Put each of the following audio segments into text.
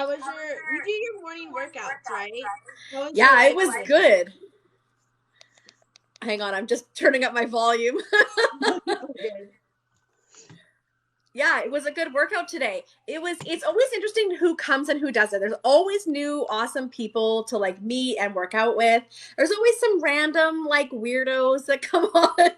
How was you do your morning workouts, right? How was your Yeah, it life was like? good. Hang on, I'm just turning up my volume. Good. Yeah, it was a good workout today. It's always interesting who comes and who doesn't. There's always new awesome people to like meet and work out with. There's always some random like weirdos that come on.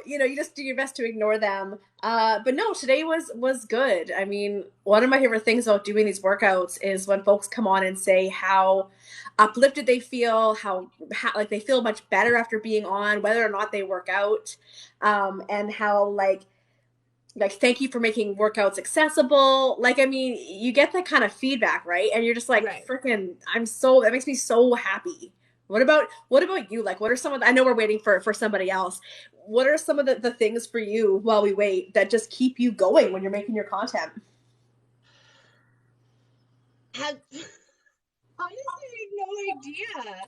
You just do your best to ignore them. But no, today was good. I mean, one of my favorite things about doing these workouts is when folks come on and say how uplifted they feel, how like they feel much better after being on, whether or not they work out, and how like thank you for making workouts accessible. Like, I mean, you get that kind of feedback, right? And you're just like, Right. freaking, that makes me so happy. What about you? Like, what are some of I know we're waiting for somebody else. What are some of the things for you while we wait that just keep you going when you're making your content? Have honestly, I have no idea.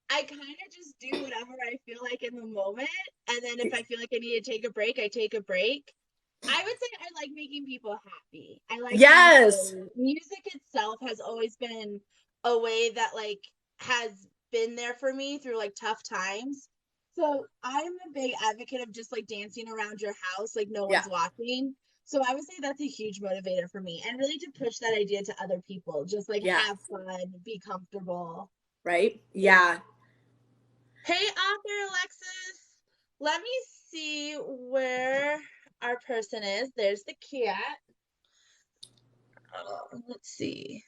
I kind of just do whatever I feel like in the moment, and then if I feel like I need to take a break, I take a break. I would say I like making people happy. I like being Yes. silly. Music itself has always been a way that like has been there for me through like tough times. So I'm a big advocate of just like dancing around your house like no Yeah. one's watching. So I would say that's a huge motivator for me and really to push that idea to other people. Just like Yeah. have fun, be comfortable. Right? Yeah. Hey, author Alexis, let me see where our person is. There's the cat. Let's see.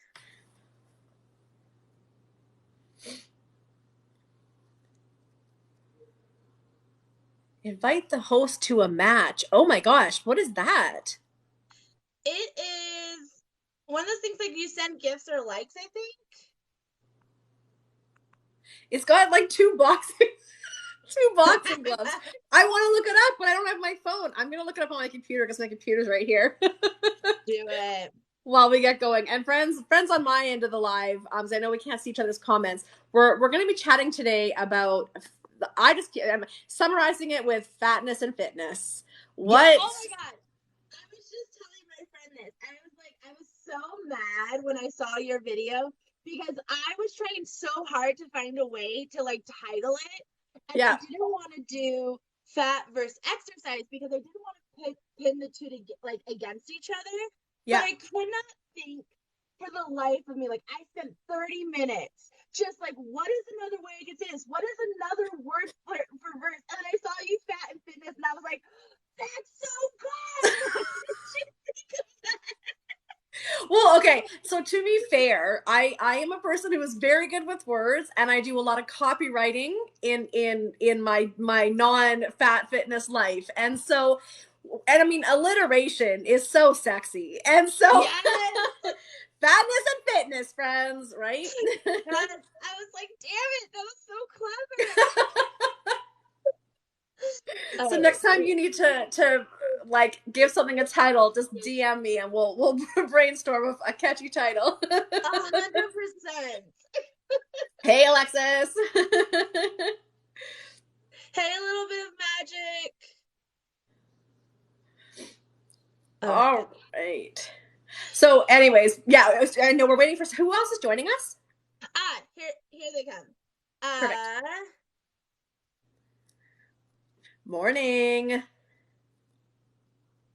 Invite the host to a match. Oh my gosh, what is that? It is one of those things like you send gifts or likes, I think. It's got like two boxes. Two boxing gloves. I want to look it up, but I don't have my phone. I'm gonna look it up on my computer because my computer's right here. Do it. While we get going. And friends on my end of the live, 'cause I know we can't see each other's comments. We're gonna be chatting today about. I'm summarizing it with fatness and fitness. Yeah. What? Oh my God. I was just telling my friend this. I was so mad when I saw your video because I was trying so hard to find a way to like title it. And I Yeah, didn't want to do fat versus exercise because I didn't want to pin the two to like against each other. But yeah. I could not think for the life of me. Like I spent 30 minutes just like, what is another way I could say this? What is another word for verse? And I saw you fat and fitness, and I was like, that's so good. What did you think of that? Well, okay. So to be fair, I am a person who is very good with words, and I do a lot of copywriting in my non-fat fitness life. And I mean, alliteration is so sexy. And so Yes. fatness and fitness, friends, right? Yes. I was like, damn it, that was so clever. All So right. next time you need to like give something a title, just DM me and we'll brainstorm a catchy title. 100%. Hey Alexis. Hey, a little bit of magic. Okay. All right. So, anyways, yeah, I know we're waiting for who else is joining us. Here they come. Perfect. Uh, Morning.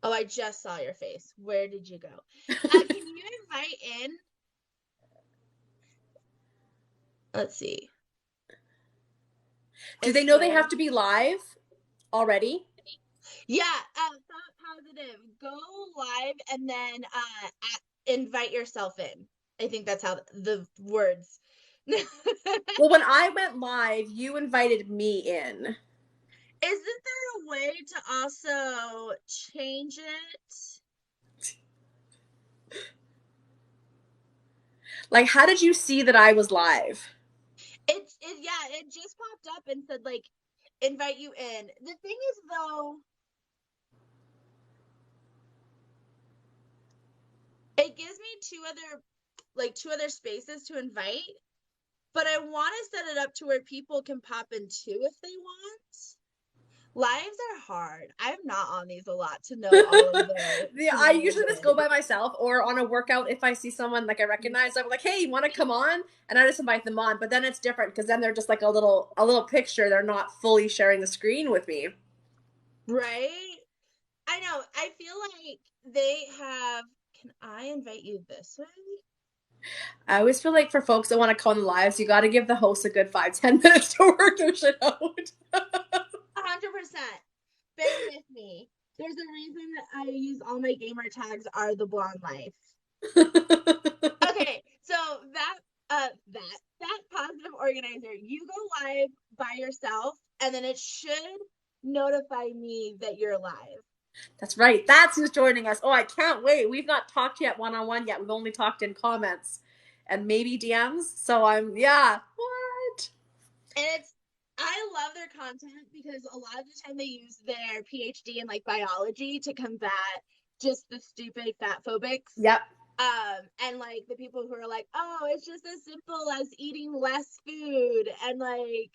oh, I just saw your face. Where did you go? Can you invite in? Let's see. Do Is they know they have Fran? to be live already? Yeah, thought positive. Go live and then invite yourself in. I think that's how the words. Isn't Well, when I went live, you invited me in. there a way to also change it? Like, how did you see that I was live? It just popped up and said like invite you in. The thing is though, it gives me two other spaces to invite, but I want to set it up to where people can pop in too if they want. Lives are hard. I'm not on these a lot to know all of the I usually just go shenanigans. by myself or on a workout if I see someone like I recognize. I'm like, hey, you want to come on? And I just invite them on. But then it's different because then they're just like a little picture. They're not fully sharing the screen with me. Right? I know. I feel like they have. Can I invite you this way? I always feel like for folks that want to come on lives, you got to give the host a good 5-10 minutes to work their shit out. 100%. Bear with me. There's a reason that I use all my gamer tags are the blonde life. Okay, so that positive organizer, you go live by yourself, and then it should notify me that you're live. That's right. That's who's joining us. Oh, I can't wait. We've not talked yet one on one yet. We've only talked in comments and maybe DMs. So yeah. What? And I love their content because a lot of the time they use their PhD in like biology to combat just the stupid fat phobics. Yep. And like the people who are like, oh, it's just as simple as eating less food and like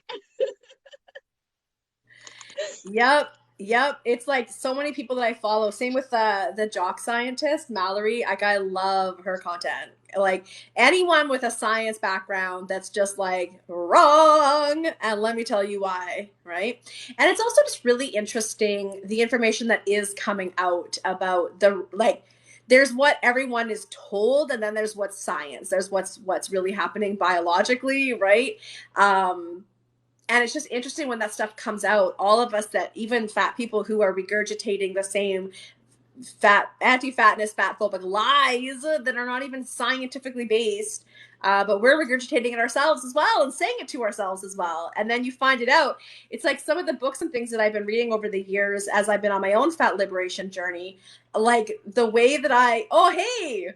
Yep. Yep. It's like so many people that I follow. Same with the jock scientist, Mallory. Like I love her content. Like anyone with a science background that's just like wrong. And let me tell you why, right? And it's also just really interesting the information that is coming out about the like there's what everyone is told and then there's what's science. There's what's really happening biologically, right? And it's just interesting when that stuff comes out, all of us that even fat people who are regurgitating the same fat anti-fatness fat phobic lies that are not even scientifically based, but we're regurgitating it ourselves as well and saying it to ourselves as well, and then you find it out. It's like some of the books and things that I've been reading over the years as I've been on my own fat liberation journey, like the way that oh hey,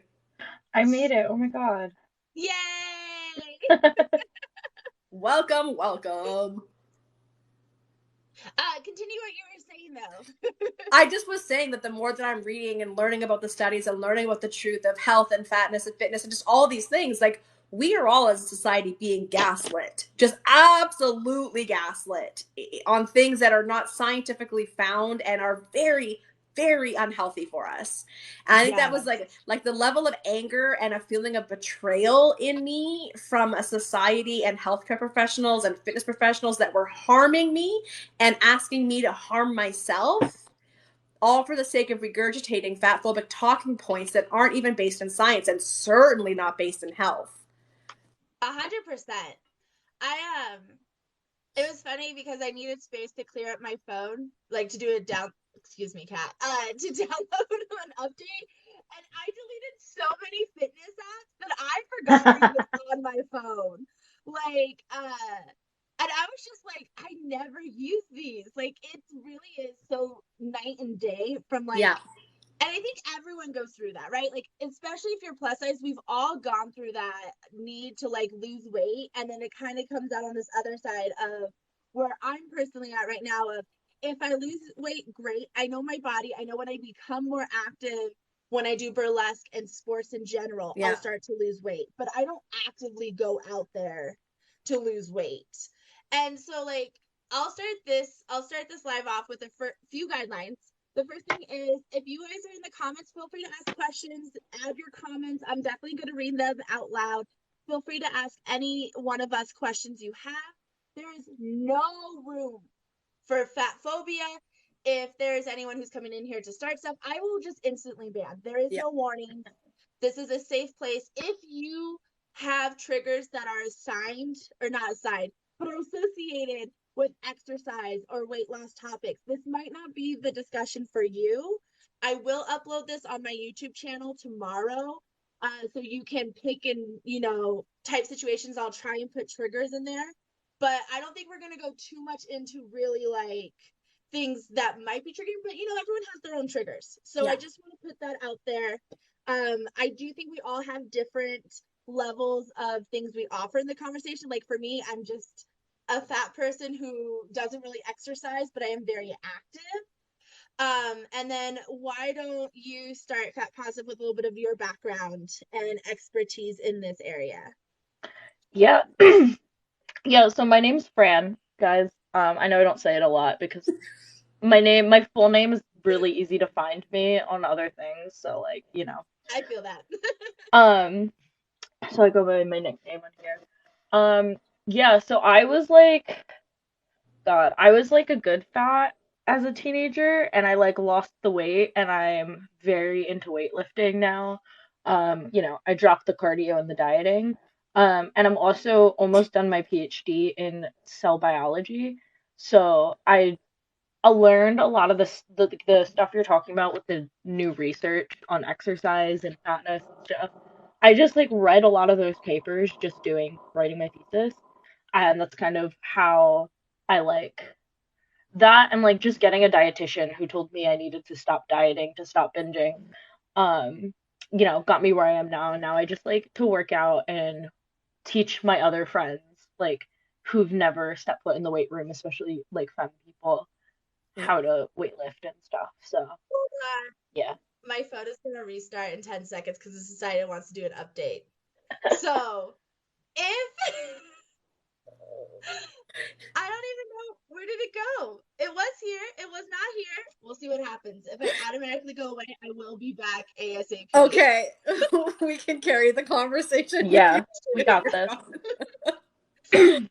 I made it. Oh my God. yay! welcome. Continue what you were saying though. I just was saying that the more that I'm reading and learning about the studies and learning about the truth of health and fatness and fitness and just all these things, like we are all as a society being gaslit, just absolutely gaslit on things that are not scientifically found and are very, very unhealthy for us. And I think that was Yes. like the level of anger and a feeling of betrayal in me from a society and healthcare professionals and fitness professionals that were harming me and asking me to harm myself, all for the sake of regurgitating fat phobic talking points that aren't even based in science and certainly not based in health. 100%. I it was funny because I needed space to clear up my phone, like to do a down excuse me, cat, to download an update. And I deleted so many fitness apps that I forgot were even on my phone. Like, and I was just like, I never use these. Like, it really is so night and day from like, Yeah. and I think everyone goes through that, right? Like, especially if you're plus size, we've all gone through that need to like lose weight. And then it kind of comes out on this other side of where I'm personally at right now of if I lose weight, great. I know my body. I know when I become more active, when I do burlesque and sports in general, I'll Yeah. start to lose weight. But I don't actively go out there to lose weight. And so like I'll start this live off with a few guidelines. The first thing is if you guys are in the comments, feel free to ask questions, add your comments. I'm definitely going to read them out loud. Feel free to ask any one of us questions you have. There is no room for fat phobia. If there's anyone who's coming in here to start stuff, I will just instantly ban. There is Yeah. no warning. This is a safe place. If you have triggers that are assigned or not assigned, but are associated with exercise or weight loss topics, this might not be the discussion for you. I will upload this on my YouTube channel tomorrow. So you can pick and, type situations. I'll try and put triggers in there. But I don't think we're going to go too much into really like things that might be triggering, but everyone has their own triggers. So Yeah. I just want to put that out there. I do think we all have different levels of things we offer in the conversation. Like for me, I'm just a fat person who doesn't really exercise, but I am very active. And then why don't you start Fat Positive with a little bit of your background and expertise in this area? Yeah. Yeah, so my name's Fran, guys. I know I don't say it a lot because my full name is really easy to find me on other things, so like, I feel that. Um, so I go by my nickname on here. Yeah, so I was like, God, I was like a good fat as a teenager, and I like lost the weight, and I'm very into weightlifting now. I dropped the cardio and the dieting. And I'm also almost done my PhD in cell biology. So I learned a lot of the stuff you're talking about with the new research on exercise and fatness and stuff. I just like read a lot of those papers just doing writing my thesis, and that's kind of how I like that, and like just getting a dietitian who told me I needed to stop dieting, to stop binging. Um, got me where I am now. And now I just like to work out and teach my other friends like who've never stepped foot in the weight room, especially like femme people, Yeah. how to weightlift and stuff. So yeah. My phone is gonna restart in 10 seconds because the society wants to do an update. So if I don't even know where did it go. It was here. It was not here. We'll see what happens. If I automatically go away, I will be back ASAP. Okay. We can carry the conversation Yeah, we got here. this.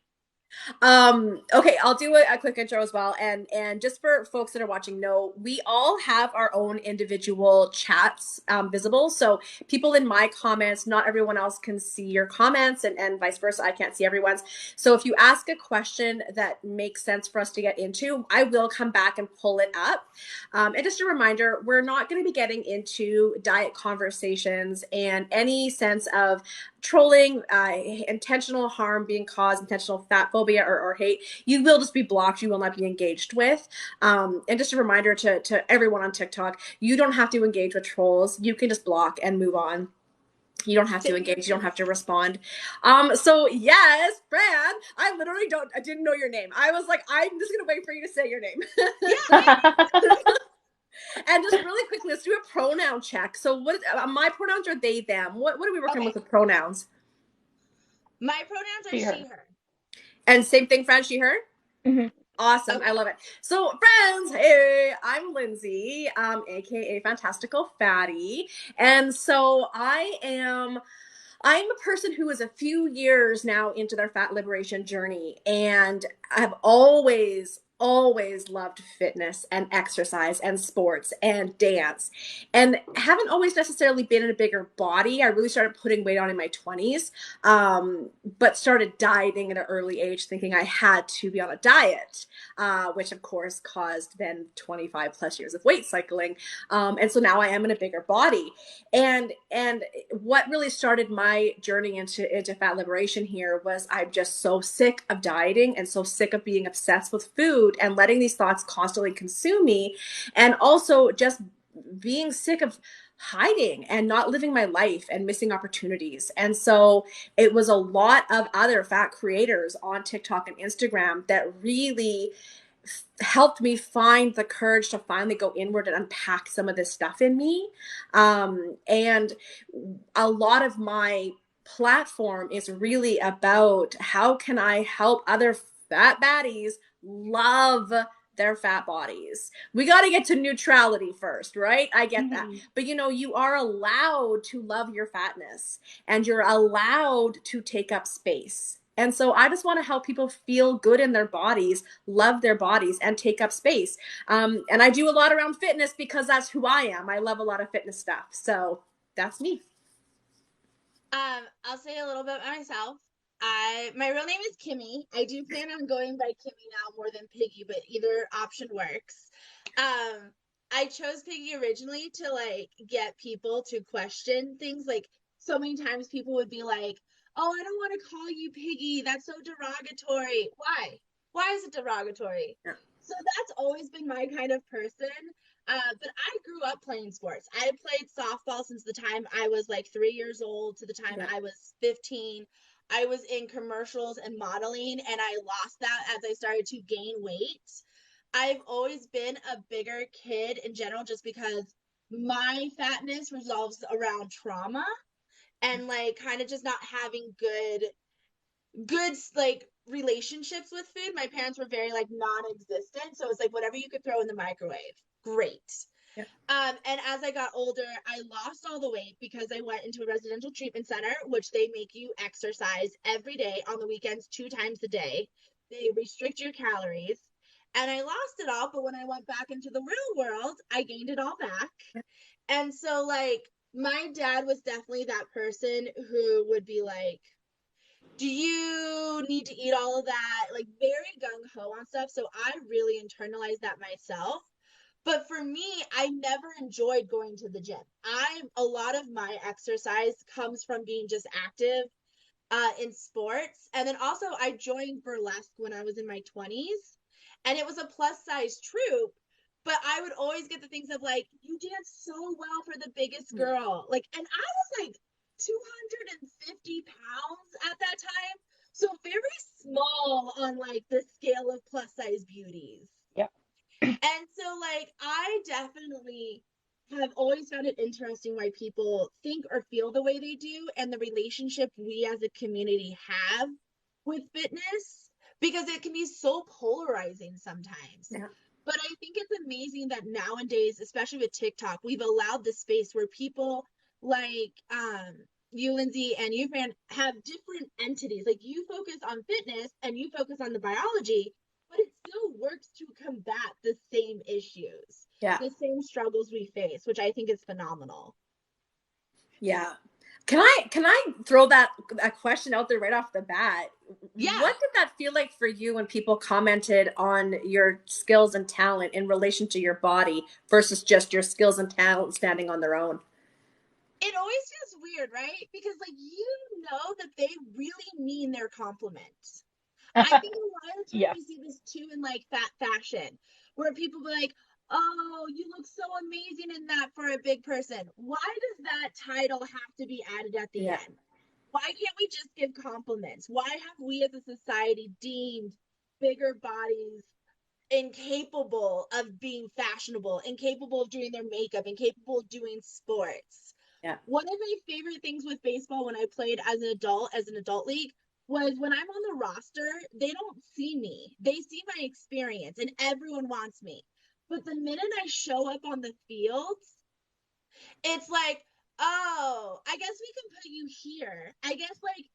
Okay, I'll do a quick intro as well. And just for folks that are watching, know we all have our own individual chats visible. So people in my comments, not everyone else can see your comments, and vice versa. I can't see everyone's. So if you ask a question that makes sense for us to get into, I will come back and pull it up. And just a reminder, we're not going to be getting into diet conversations and any sense of trolling, intentional harm being caused, intentional fat phobia or hate. You will just be blocked. You will not be engaged with. And just a reminder to everyone on TikTok, you don't have to engage with trolls. You can just block and move on. You don't have to engage. You don't have to respond. So yes, Fran, I didn't know your name. I was like, I'm just gonna wait for you to say your name. And just really quickly, let's do a pronoun check. So what my pronouns are they, them. What are we working with pronouns? My pronouns are She, she, her. her. And same thing, Fran, she, her? Hmm. Awesome. Okay. I love it. So, friends, hey, I'm Lindsay, aka Fantastical Fatty. And so I'm a person who is a few years now into their fat liberation journey, and I've always loved fitness and exercise and sports and dance, and haven't always necessarily been in a bigger body. I really started putting weight on in my 20s, but started dieting at an early age, thinking I had to be on a diet, which of course caused then 25 plus years of weight cycling. And so now I am in a bigger body. And what really started my journey into fat liberation here was I'm just so sick of dieting and so sick of being obsessed with food and letting these thoughts constantly consume me, and also just being sick of hiding and not living my life and missing opportunities. And so it was a lot of other fat creators on TikTok and Instagram that really helped me find the courage to finally go inward and unpack some of this stuff in me. And a lot of my platform is really about how can I help other fat baddies love their fat bodies. We got to get to neutrality first, right? I get that. But you are allowed to love your fatness, and you're allowed to take up space. And so I just want to help people feel good in their bodies, love their bodies, and take up space. And I do a lot around fitness because that's who I am. I love a lot of fitness stuff. So that's me. I'll say a little bit about myself. My real name is Kimmy. I do plan on going by Kimmy now more than Piggy, but either option works. I chose Piggy originally to like get people to question things. Like so many times people would be like, "Oh, I don't want to call you Piggy. That's so derogatory." Why? Why is it derogatory? Yeah. So that's always been my kind of person. But I grew up playing sports. I played softball since the time I was like 3 years old to the time Yeah. I was 15. I was in commercials and modeling, and I lost that as I started to gain weight. I've always been a bigger kid in general just because my fatness resolves around trauma and like kind of just not having good like relationships with food. My parents were very like non-existent, so it was like whatever you could throw in the microwave. Great. Yeah. And as I got older, I lost all the weight because I went into a residential treatment center, which they make you exercise every day on the weekends, 2 times a day. They restrict your calories. And I lost it all, but when I went back into the real world, I gained it all back. And so, like, my dad was definitely that person who would be like, do you need to eat all of that? Like, very gung ho on stuff. So I really internalized that myself. But for me, I never enjoyed going to the gym. A lot of my exercise comes from being just active in sports. And then also I joined burlesque when I was in my 20s, and it was a plus size troupe. But I would always get the things of like, you dance so well for the biggest girl. Like, and I was like 250 pounds at that time. So very small on like the scale of plus size beauties. Yeah. And so, like, I definitely have always found it interesting why people think or feel the way they do and the relationship we as a community have with fitness, because it can be so polarizing sometimes. Yeah. But I think it's amazing that nowadays, especially with TikTok, we've allowed the space where people like you, Lindsay, and you, Fran, have different entities. Like, you focus on fitness and you focus on the biology, but it still works to combat the same issues, Yeah. the same struggles we face, which I think is phenomenal. Yeah. Can I throw a question out there right off the bat? Yeah. What did that feel like for you when people commented on your skills and talent in relation to your body versus just your skills and talent standing on their own? It always feels weird, right? Because like, you know that they really mean their compliments. I think a lot of the time Yeah. we see this too in like fat fashion, where people be like, "Oh, you look so amazing in that for a big person." Why does that title have to be added at the end? Why can't we just give compliments? Why have we as a society deemed bigger bodies incapable of being fashionable, incapable of doing their makeup, incapable of doing sports? Yeah. One of my favorite things with baseball when I played as an adult league, was when I'm on the roster, they don't see me. They see my experience and everyone wants me. But the minute I show up on the field, it's like, oh, I guess we can put you here. I guess like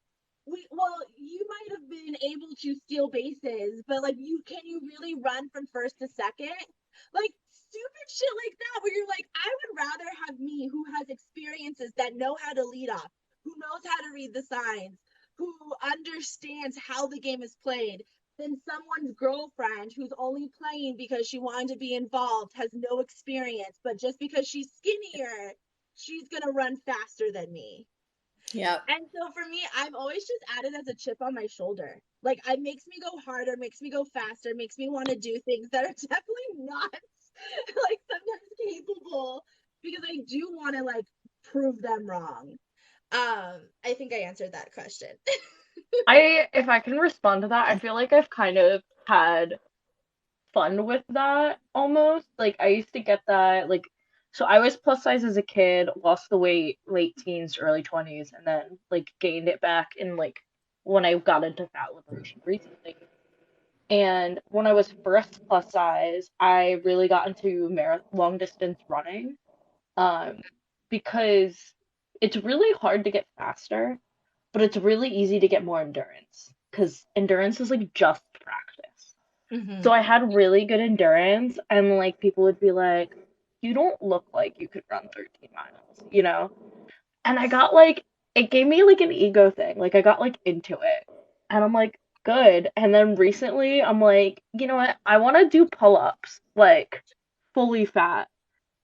you might have been able to steal bases, but like, can you really run from first to second? Like, stupid shit like that, where you're like, I would rather have me, who has experiences, that know how to lead off, who knows how to read the signs, who understands how the game is played, than someone's girlfriend who's only playing because she wanted to be involved, has no experience, but just because she's skinnier, she's gonna run faster than me. Yeah. And so for me, I've always just added as a chip on my shoulder. Like, it makes me go harder, makes me go faster, makes me want to do things that are definitely not like sometimes capable, because I do want to like prove them wrong. I think I answered that question. If I can respond to that, I feel like I've kind of had fun with that almost. Like I used to get that so I was plus size as a kid, lost the weight late teens, early 20s, and then like gained it back in like when I got into fat liberation recently. And when I was first plus size, I really got into long distance running. Um, because it's really hard to get faster, but it's really easy to get more endurance because endurance is like just practice. So I had really good endurance, and like people would be like, "You don't look like you could run 13 miles," you know? And I got like, it gave me like an ego thing. Like I got like into it, and I'm like, good. And then recently, I'm like, you know what? I want to do pull-ups, like fully fat.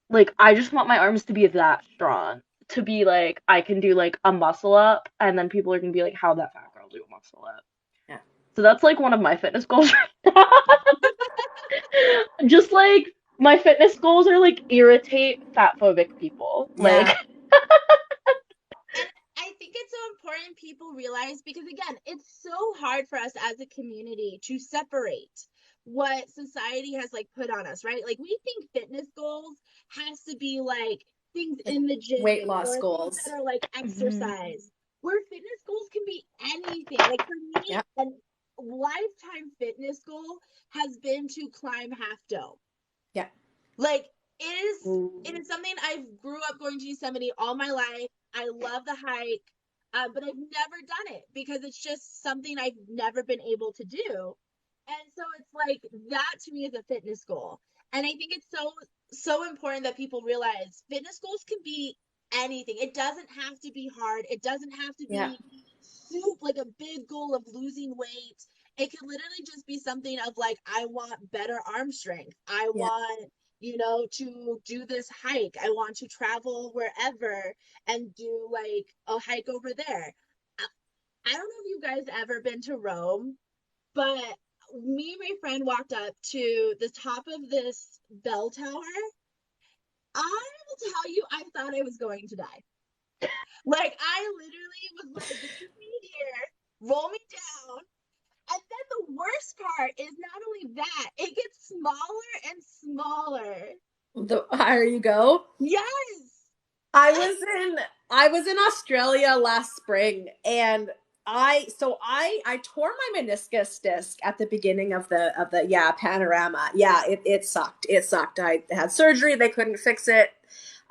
Like I just want my arms to be that strong, to be like I can do like a muscle up, and then people are gonna be like, "How'd that fat girl do a muscle up?" Yeah. So that's like one of my fitness goals right now. Just like my fitness goals are like irritate fat phobic people. Like Yeah. And I think it's so important people realize, because again, it's so hard for us as a community to separate what society has like put on us, right? Like, we think fitness goals has to be like things in the Weight gym loss or things that goals. are like Mhm. exercise, where fitness goals can be anything. Like, for me, Yeah. and lifetime fitness goal has been to climb Half Dome. Yeah. Like it Ooh. is something I grew up going to Yosemite all my life. I love the hike, but I've never done it because it's just something I've never been able to do. And so it's like that to me is a fitness goal. And I think it's so important that people realize fitness goals can be anything. It doesn't have to be hard. It doesn't have to Yeah. be soup like a big goal of losing weight. It can literally just be something of like I want better arm strength. I Yeah. want to do this hike. I want to travel wherever and do like a hike over there. I don't know if you guys ever been to Rome, but me and my friend walked up to the top of this bell tower. I will tell you, I thought I was going to die. Like, I literally was like, leave me here, roll me down. And then the worst part is not only that, it gets smaller and smaller. The higher you go. Yes. I And was in I was in Australia last spring, and I tore my meniscus disc at the beginning of the yeah, panorama. Yeah, it sucked. It sucked. I had surgery, they couldn't fix it.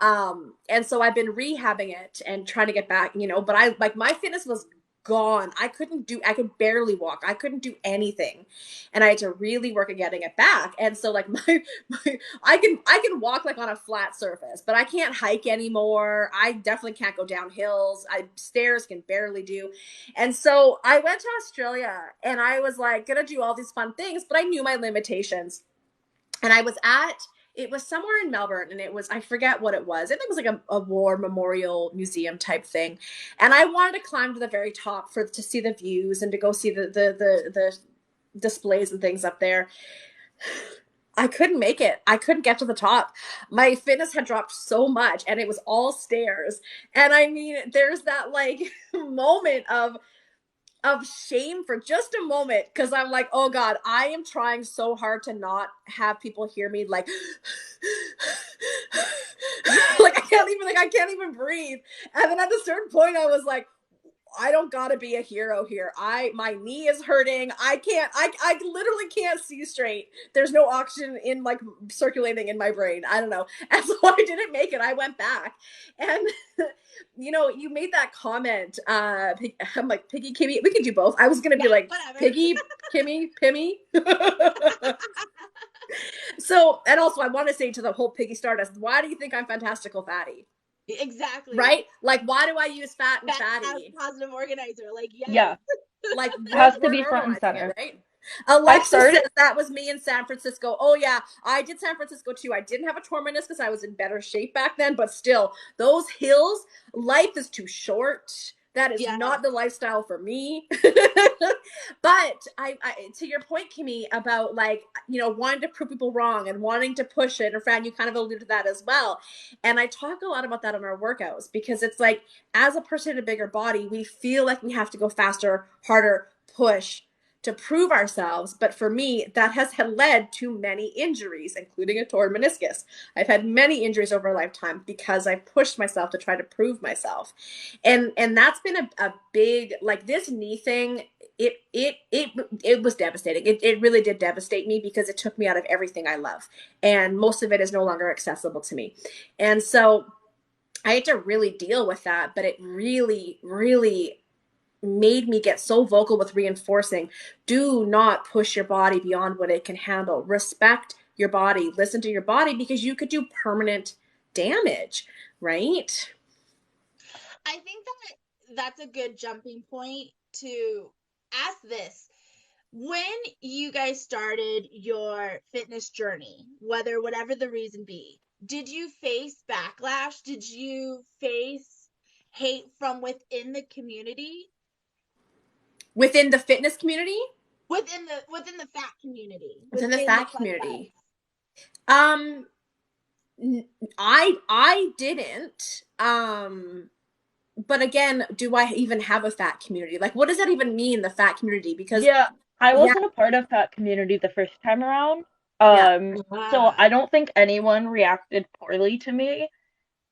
And so I've been rehabbing it and trying to get back, but I like my fitness was gone. I could barely walk. I couldn't do anything. And I had to really work at getting it back. And so like my I can walk like on a flat surface, but I can't hike anymore. I definitely can't go down hills. I stairs can barely do. And so I went to Australia and I was like gonna do all these fun things, but I knew my limitations. And it was somewhere in Melbourne, and I forget what it was. I think it was like a war memorial museum type thing. And I wanted to climb to the very top to see the views and to go see the displays and things up there. I couldn't make it. I couldn't get to the top. My fitness had dropped so much, and it was all stairs. And I mean, there's that like moment of shame for just a moment, because I'm like, oh God, I am trying so hard to not have people hear me like yes. like I can't even breathe. And then at a certain point I was like, I don't gotta be a hero here. My knee is hurting. I literally can't see straight. There's no oxygen in like circulating in my brain. I don't know. And so I didn't make it. I went back. And you made that comment. I'm like, Piggy, Kimmy, we could do both. I was gonna Yeah, be like, whatever. Piggy, Kimmy, Pimmy. So, and also I want to say to the whole Piggy Stardust, why do you think I'm fantastical fatty? Exactly. Right? Like, why do I use fat and That fatty? positive organizer. Like, yes. Yeah, Like has to we're be front and normalizing it, center. right? I Alexis started. says that was me in San Francisco. Oh yeah, I did San Francisco too. I didn't have a torn meniscus. I was in better shape back then, but still, those hills, life is too short. That is Yes. not the lifestyle for me. But I, to your point, Kimmy, about like wanting to prove people wrong and wanting to push it, and Fran, you kind of alluded to that as well. And I talk a lot about that in our workouts, because it's like, as a person in a bigger body, we feel like we have to go faster, harder, push to prove ourselves. But for me, that has led to many injuries, including a torn meniscus. I've had many injuries over a lifetime because I pushed myself to try to prove myself. And that's been a big, like, this knee thing. It was devastating. It really did devastate me, because it took me out of everything I love, and most of it is no longer accessible to me. And so I had to really deal with that, but it really, really made me get so vocal with reinforcing, do not push your body beyond what it can handle. Respect your body, listen to your body, because you could do permanent damage, right? I think that that's a good jumping point to ask this. When you guys started your fitness journey, whatever the reason be, did you face backlash? Did you face hate from within the community? Within the fitness community, Within the fat community, within the within the fat plus size. community. Um, I didn't. But again, do I even have a fat community? Like, what does that even mean, the fat community? Because Yeah, I yeah, wasn't a part of that community the first time around. yeah, So Ah, I don't think anyone reacted poorly to me.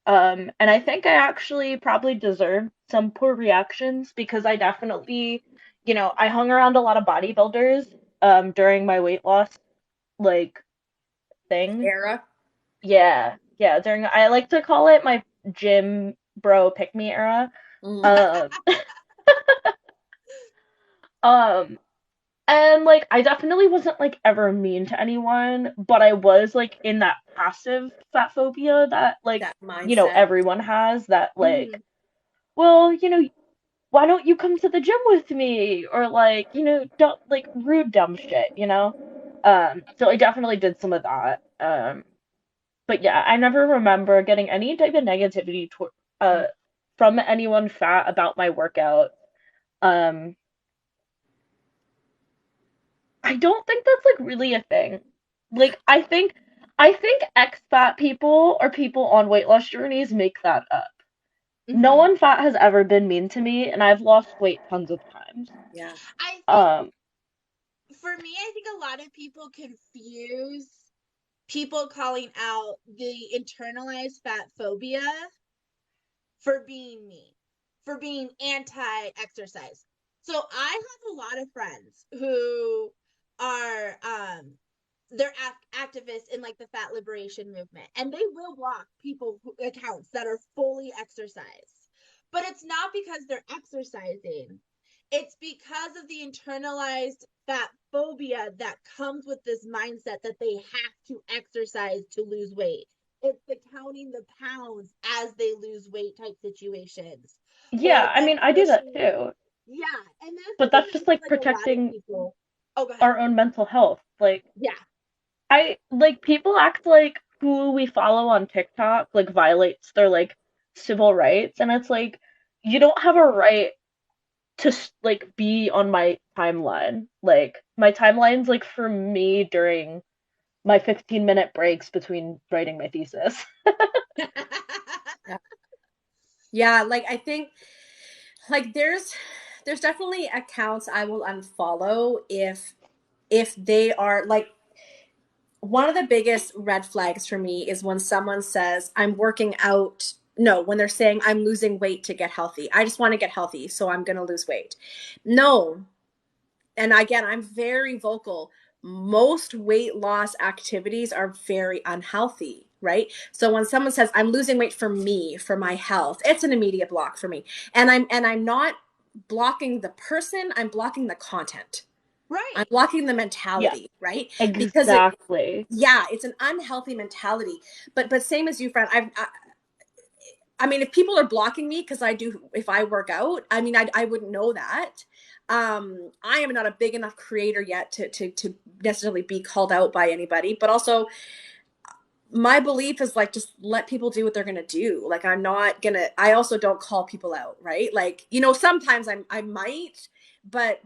And I think I actually probably deserved some poor reactions because I definitely, I hung around a lot of bodybuilders during my weight loss like thing. Era. Yeah. Yeah, during I like to call it my gym bro pick me era. Mm, Um um and like I definitely wasn't like ever mean to anyone, but I was like in that passive fat phobia that like, that mindset. everyone has that like, Mhm. well, why don't you come to the gym with me? Or like, don't like rude dumb shit. So I definitely did some of that. But yeah, I never remember getting any type of negativity uh from anyone fat about my workout. Um, I don't think that's like really a thing. Like I think ex-fat people or people on weight loss journeys make that up. No Mhm. one fat has ever been mean to me, and I've lost weight tons of times. Yeah. I think Um, for me, I think a lot of people confuse people calling out the internalized fat phobia for being mean, for being anti-exercise. So I have a lot of friends who are they're activists in like the fat liberation movement, and they will block people accounts that are fully exercised. But it's not because they're exercising. It's because of the internalized fat phobia that comes with this mindset that they have to exercise to lose weight. It's the counting the pounds as they lose weight type situations, or yeah, I them mean, I do that pushing. too, Yeah, and that's the but thing that's that I just feel like like a lot of protecting people. Oh, go ahead. our own mental health. Like, Yeah. I like people act like who we follow on TikTok like violates their like civil rights, and it's like you don't have a right to like be on my timeline. Like my timeline's like for me during my 15-minute breaks between writing my thesis. Yeah. Yeah, like I think like there's definitely accounts I will unfollow if they are like one of the biggest red flags for me is when someone says I'm working out. No, when they're saying I'm losing weight to get healthy. I just want to get healthy, so I'm going to lose weight. No. And again, I'm very vocal. Most weight loss activities are very unhealthy, right? So when someone says I'm losing weight for me, for my health, it's an immediate block for me. And I'm not blocking the person, I'm blocking the content. I'm Right. blocking the Yeah, mentality, right? Because it exactly. yeah, it's an unhealthy mentality. But same as you, Fran, I mean, if people are blocking me because I do, if I work out, I mean, I wouldn't know that. I am not a big enough creator yet to necessarily be called out by anybody. But also, my belief is like just let people do what they're gonna do. Like I'm not gonna. I also don't call people out, right? Like sometimes I might, but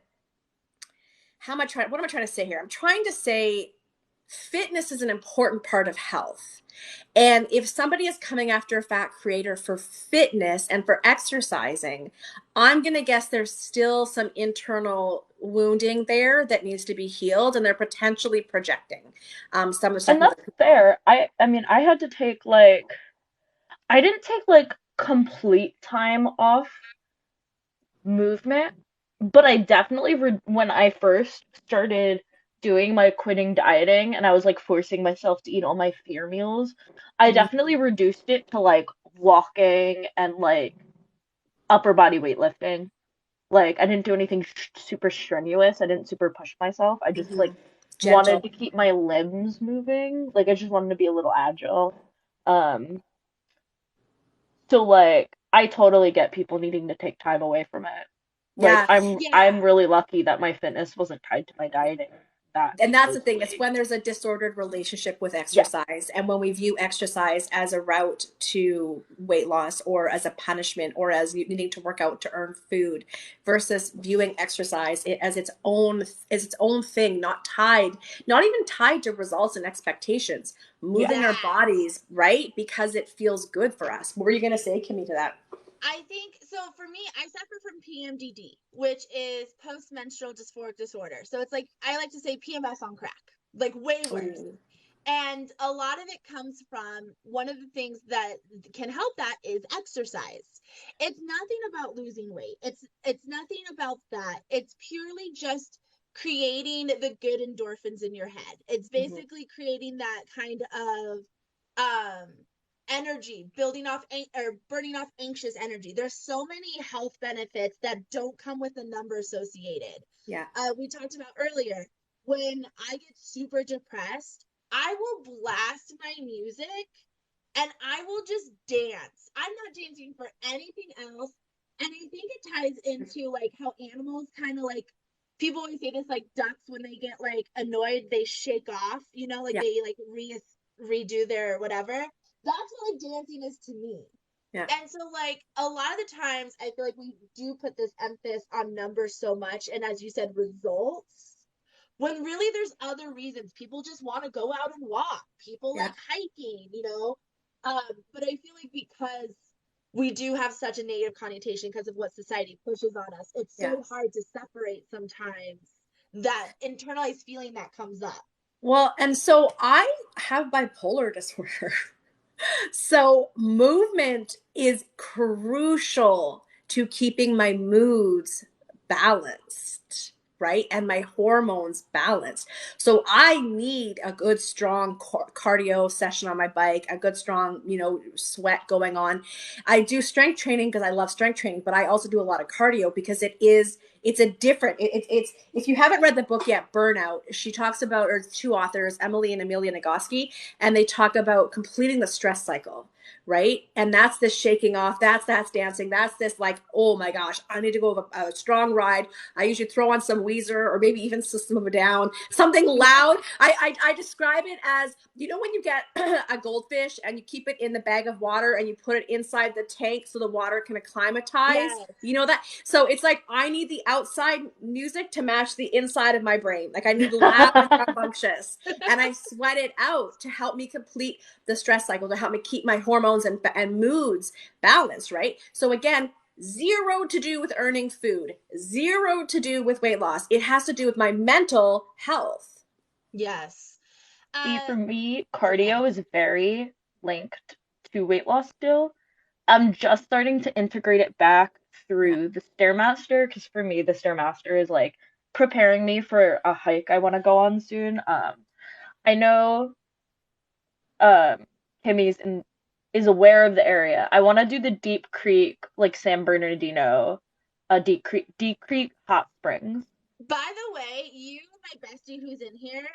how am I trying? What am I trying to say here? I'm trying to say fitness is an important part of health. And if somebody is coming after a fat creator for fitness and for exercising, I'm going to guess there's still some internal wounding there that needs to be healed, and they're potentially projecting some of the stuff And on that's other people. fair. I mean, I had to take like I didn't take like complete time off movement, but I definitely when I first started doing my quitting dieting and I was like forcing myself to eat all my fear meals, I Mm-hmm. definitely reduced it to like walking and like upper body weightlifting. Like I didn't do anything super strenuous. I didn't super push myself. I just like wanted Gentle. to keep my limbs moving. Like I just wanted to be a little agile. Um, so like I totally get people needing to take time away from it. Like Yeah. I'm Yeah. really lucky that my fitness wasn't tied to my dieting that And that's the thing, it's closely. when there's a disordered relationship with Yeah, exercise, and when we view exercise as a route to weight loss or as a punishment or as needing to work out to earn food versus viewing exercise as its own thing, not even tied to results and expectations, yeah. moving our Yes. bodies, right? Because it feels good for us. What were you going to say, Kimmy, to that? I think so. For me, I suffer from PMDD, which is post menstrual dysphoric disorder. So it's like I like to say PMS on crack, like way worse. Oh, And a lot of it comes from one of the things that can help that is exercise. It's nothing about losing weight. It's nothing about that. It's purely just creating the good endorphins in your head. It's Mhm. basically creating that kind of um energy, building off or burning off anxious energy. There's so many health benefits that don't come with a number associated. Yeah. We talked about earlier, when I get super depressed, I will blast my music and I will just dance. I'm not dancing for anything else. And I think it ties into like how animals kind of like, people always say this, like ducks, when they get like annoyed, they shake off, you know, like Yeah. they like redo their whatever. That's what like dancing is to me. Yeah. And so like a lot of the times I feel like we do put this emphasis on numbers so much, and as you said, results, when really there's other reasons. People just want to go out and walk. People Yeah. like hiking, you know. But I feel like because we do have such a negative connotation because of what society pushes on us, it's Yeah. so hard to separate sometimes that internalized feeling that comes up. Well, and so I have bipolar disorder. So movement is crucial to keeping my moods balanced, right? And my hormones balanced. So I need a good strong cardio session on my bike, a good strong, sweat going on. I do strength training because I love strength training, but I also do a lot of cardio because it's a different it's if you haven't read the book yet, Burnout, she talks about, or two authors, Emily and Amelia Nagoski, and they talk about completing the stress cycle, right? And that's this shaking off, that's dancing, that's this like, oh my gosh, I need to go have a strong ride. I usually throw on some Weezer or maybe even System of a Down, something loud. I describe it as, when you get a goldfish and you keep it in the bag of water and you put it inside the tank so the water can acclimatize, Yes. that. So it's like I need the outside music to match the inside of my brain. Like I need loud and rambunctious, and I sweat it out to help me complete the stress cycle, to help me keep my hormones and moods balanced, right? So again, zero to do with earning food, zero to do with weight loss. It has to do with my mental health. Yes. See, Uh, for me, okay. cardio is very linked to weight loss still. I'm just starting to integrate it back Yeah. through the Stairmaster, because for me, the Stairmaster is like preparing me for a hike I want to go on soon. I know um Kimmy's is aware of the area. I want to do the Deep Creek, like San Bernardino, Deep Creek hot springs. By the way, you and my bestie who's in here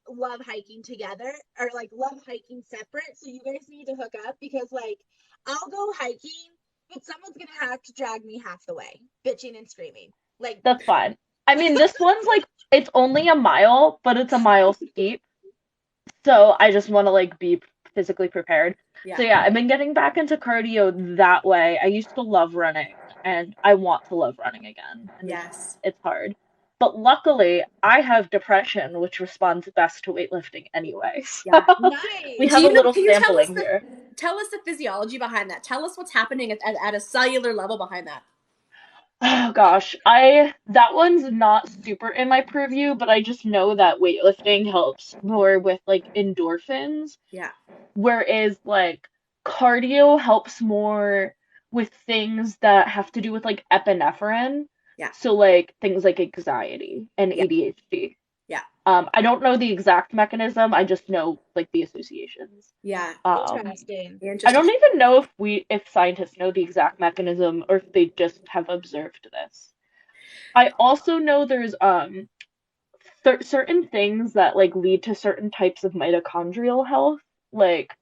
love hiking together, or like love hiking separate. So you guys need to hook up, because like I'll go hiking, but someone's gonna have to drag me half the way, bitching and screaming. Like, That's fine. I mean, this one's like it's only a mile, but it's a mile steep. So I just want to like be physically prepared. Yeah. So yeah, I've been getting back into cardio that way. I used to love running and I want to love running again. And Yes. it's hard. But luckily, I have depression, which responds best to weightlifting anyway. Yeah. So we nice. have a little Can you tell us sampling here. the physiology behind that? Tell us what's happening at a cellular level behind that. Oh gosh, I that one's not super in my purview, but I just know that weightlifting helps more with like endorphins. Yeah. Whereas like cardio helps more with things that have to do with like epinephrine. Yeah. So like things like anxiety and Yeah. ADHD. Yeah. I don't know the exact mechanism, I just know like the associations. Yeah. Um, Interesting. I Interesting. don't even know if scientists know the exact mechanism or if they just have observed this. I also know there's certain things that like lead to certain types of mitochondrial health, like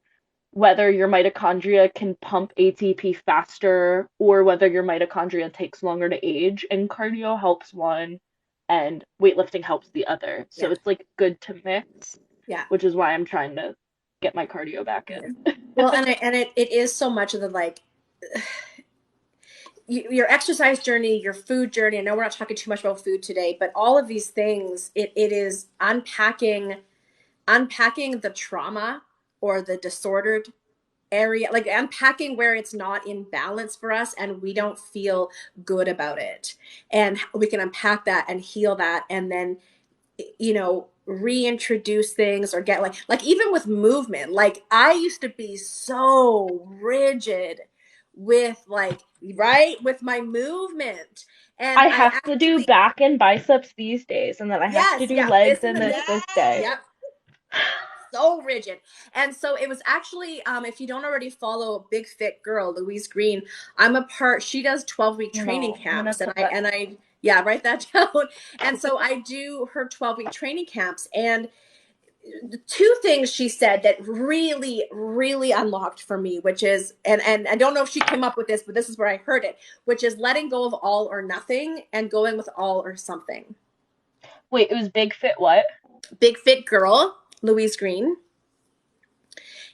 whether your mitochondria can pump ATP faster or whether your mitochondria takes longer to age, and cardio helps one and weightlifting helps the other. So Yeah. it's like good to mix, Yeah. which is why I'm trying to get my cardio back Yeah. in. Well, and it is so much of the like your exercise journey, your food journey. I know we're not talking too much about food today, but all of these things, it is unpacking the trauma or the disordered area, like unpacking where it's not in balance for us and we don't feel good about it. And we can unpack that and heal that. And then, reintroduce things or get like even with movement. Like I used to be so rigid with like right with my movement. And I I have to do actually back and biceps these days, and then I have to yes, do yeah, legs this and and then this day. Yes. yep, so rigid. And so it was actually, if you don't already follow Big Fit Girl, Louise Green, I'm a part, she does 12-week training No, I'm gonna camps put that. yeah, write that down. And so I do her 12-week training camps. And the two things she said that really, really unlocked for me, which is, and I don't know if she came up with this, but this is where I heard it, which is letting go of all or nothing and going with all or something. Wait, it was Big Fit what? Big Fit Girl, Louise Green.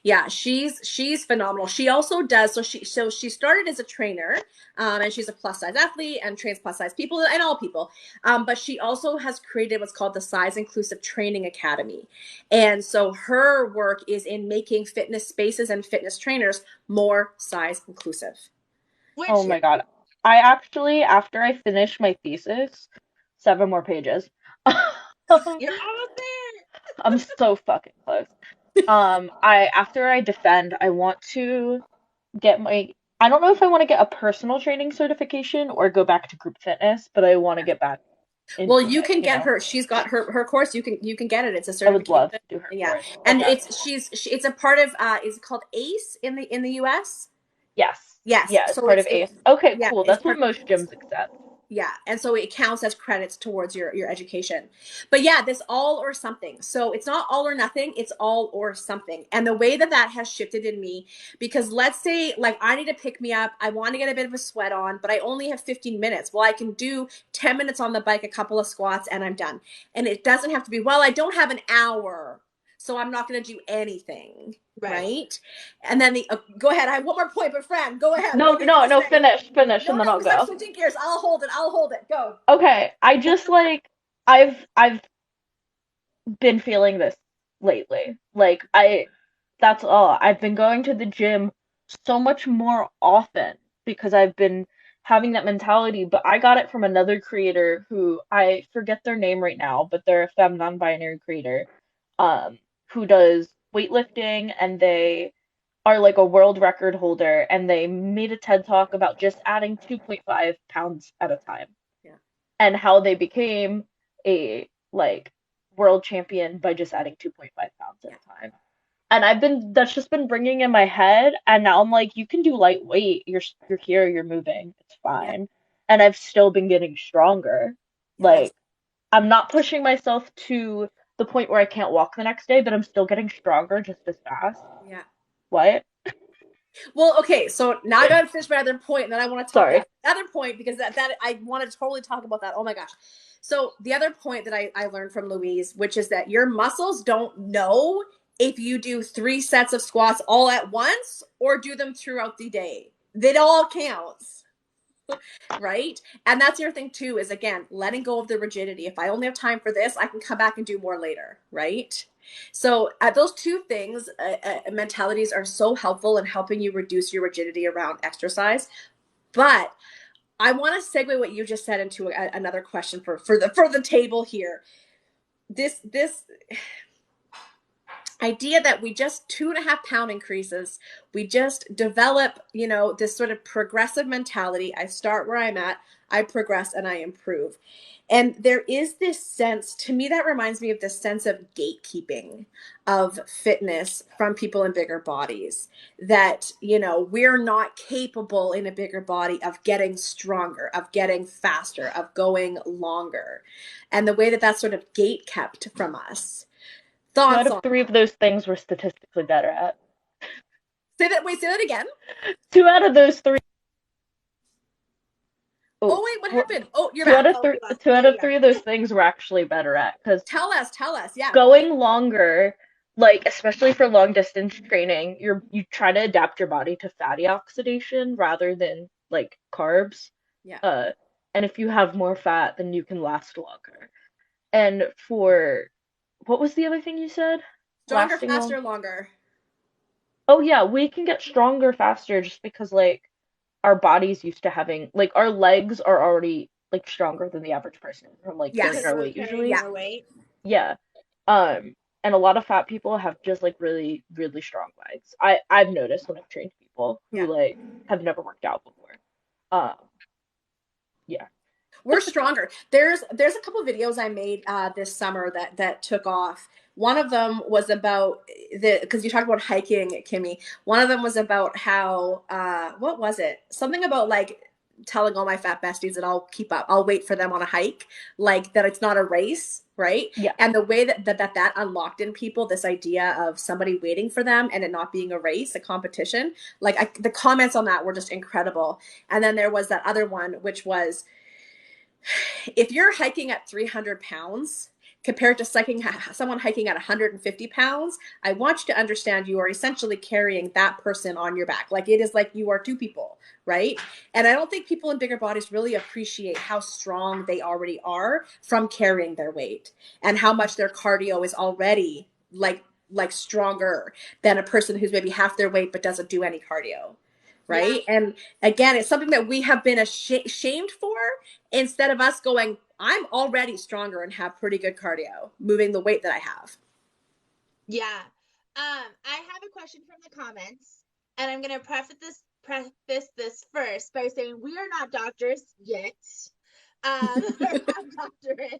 Yeah, she's phenomenal. She also does she started as a trainer, and she's a plus size athlete and trains plus size people and all people. But she also has created what's called the Size Inclusive Training Academy, and so her work is in making fitness spaces and fitness trainers more size inclusive. Oh Which my God. I actually, after I finished my thesis, 7 more pages. you're almost there. I'm so fucking close. I after I defend, I want to get my I don't know if I want to get a personal training certification or go back to group fitness, but I want to get back Well, into you it, can you get know. her. She's got her course. You can get it. It's a I would certification. love to do her Yeah, course. and Okay. it's a part of is it called ACE in the US? Yes. Yes. Yeah, it's So part of it's ACE. Okay, yeah, cool. it's That's what part most gyms accept. yeah, and so it counts as credits towards your education. But yeah, this all or something. So it's not all or nothing, it's all or something. And the way that that has shifted in me, because let's say like I need to pick me up, I want to get a bit of a sweat on, but I only have 15 minutes. Well, I can do 10 minutes on the bike, a couple of squats, and I'm done. And it doesn't have to be, well, I don't have an hour, so I'm not going to do anything. Right. Right. And then go ahead. I have one more point, but Fran, go ahead. No, What were you no, going to no, say? finish, No, and then no, I'll because I'm go. switching gears. I'll hold it. I'll hold it. Go. Okay, I just like I've been feeling this lately. Like that's all. I've been going to the gym so much more often because I've been having that mentality, but I got it from another creator who I forget their name right now, but they're a femme non-binary creator um who does weightlifting, and they are like a world record holder, and they made a TED talk about just adding 2.5 pounds at a time Yeah. and how they became a like world champion by just adding 2.5 pounds at Yeah. a time. And that's just been ringing in my head, and now I'm like, you can do lightweight. You're here, you're moving, it's Yeah. fine. And I've still been getting stronger. Yes. Like I'm not pushing myself to the point where I can't walk the next day, but I'm still getting stronger just as fast. Yeah. What? Well, okay. So now I got to finish my other point, and then I want to talk Sorry. about the other point because that I want to totally talk about that. Oh my gosh. So the other point that I learned from Louise, which is that your muscles don't know if you do 3 sets of squats all at once or do them throughout the day. It all counts. Right. And that's your thing too, is again, letting go of the rigidity. If I only have time for this, I can come back and do more later. Right. So those two things, mentalities are so helpful in helping you reduce your rigidity around exercise. But I want to segue what you just said into another question for the table here. This idea that we just 2.5 pound increases, we just develop, this sort of progressive mentality. I start where I'm at, I progress, and I improve. And there is this sense, to me, that reminds me of this sense of gatekeeping of fitness from people in bigger bodies, that, we're not capable in a bigger body of getting stronger, of getting faster, of going longer. And the way that that's sort of gate kept from us. Two out Thoughts of on three of those things we're statistically better at. say that again. Two out of those three. Oh Oh, wait, what we're, happened? Oh, you're two out back. of Oh, three. you left. Two There out you of go. three of those things we're actually better at because Tell us. Yeah. going longer, like especially for long distance training, you try to adapt your body to fatty oxidation rather than like carbs. Yeah. Uh, and if you have more fat, then you can last longer. And for what was the other thing you said? Stronger, Lasting long. faster, longer. Oh yeah, we can get stronger faster just because like our bodies used to having like our legs are already like stronger than the average person from like carrying Because Yes. our we're weight carrying usually. Yeah. more weight. Yeah. And a lot of fat people have just like really, really strong legs. I've noticed when I've trained people who Yeah. like have never worked out before. Um, yeah. We're stronger. There's a couple videos I made this summer that took off. One of them was about because you talked about hiking, Kimmy. One of them was about how what was it? Something about like telling all my fat besties that I'll keep up. I'll wait for them on a hike, like that it's not a race, right? Yeah. And the way that unlocked in people this idea of somebody waiting for them and it not being a race, a competition. Like the comments on that were just incredible. And then there was that other one, which was if you're hiking at 300 pounds compared to someone hiking at 150 pounds, I want you to understand you are essentially carrying that person on your back. Like it is like you are two people, right? And I don't think people in bigger bodies really appreciate how strong they already are from carrying their weight and how much their cardio is already like stronger than a person who's maybe half their weight but doesn't do any cardio. Yeah. Right. And again, it's something that we have been shamed for instead of us going, I'm already stronger and have pretty good cardio, moving the weight that I have. Yeah. I have a question from the comments, and I'm gonna preface this first by saying we are not doctors yet. We're not doctorates,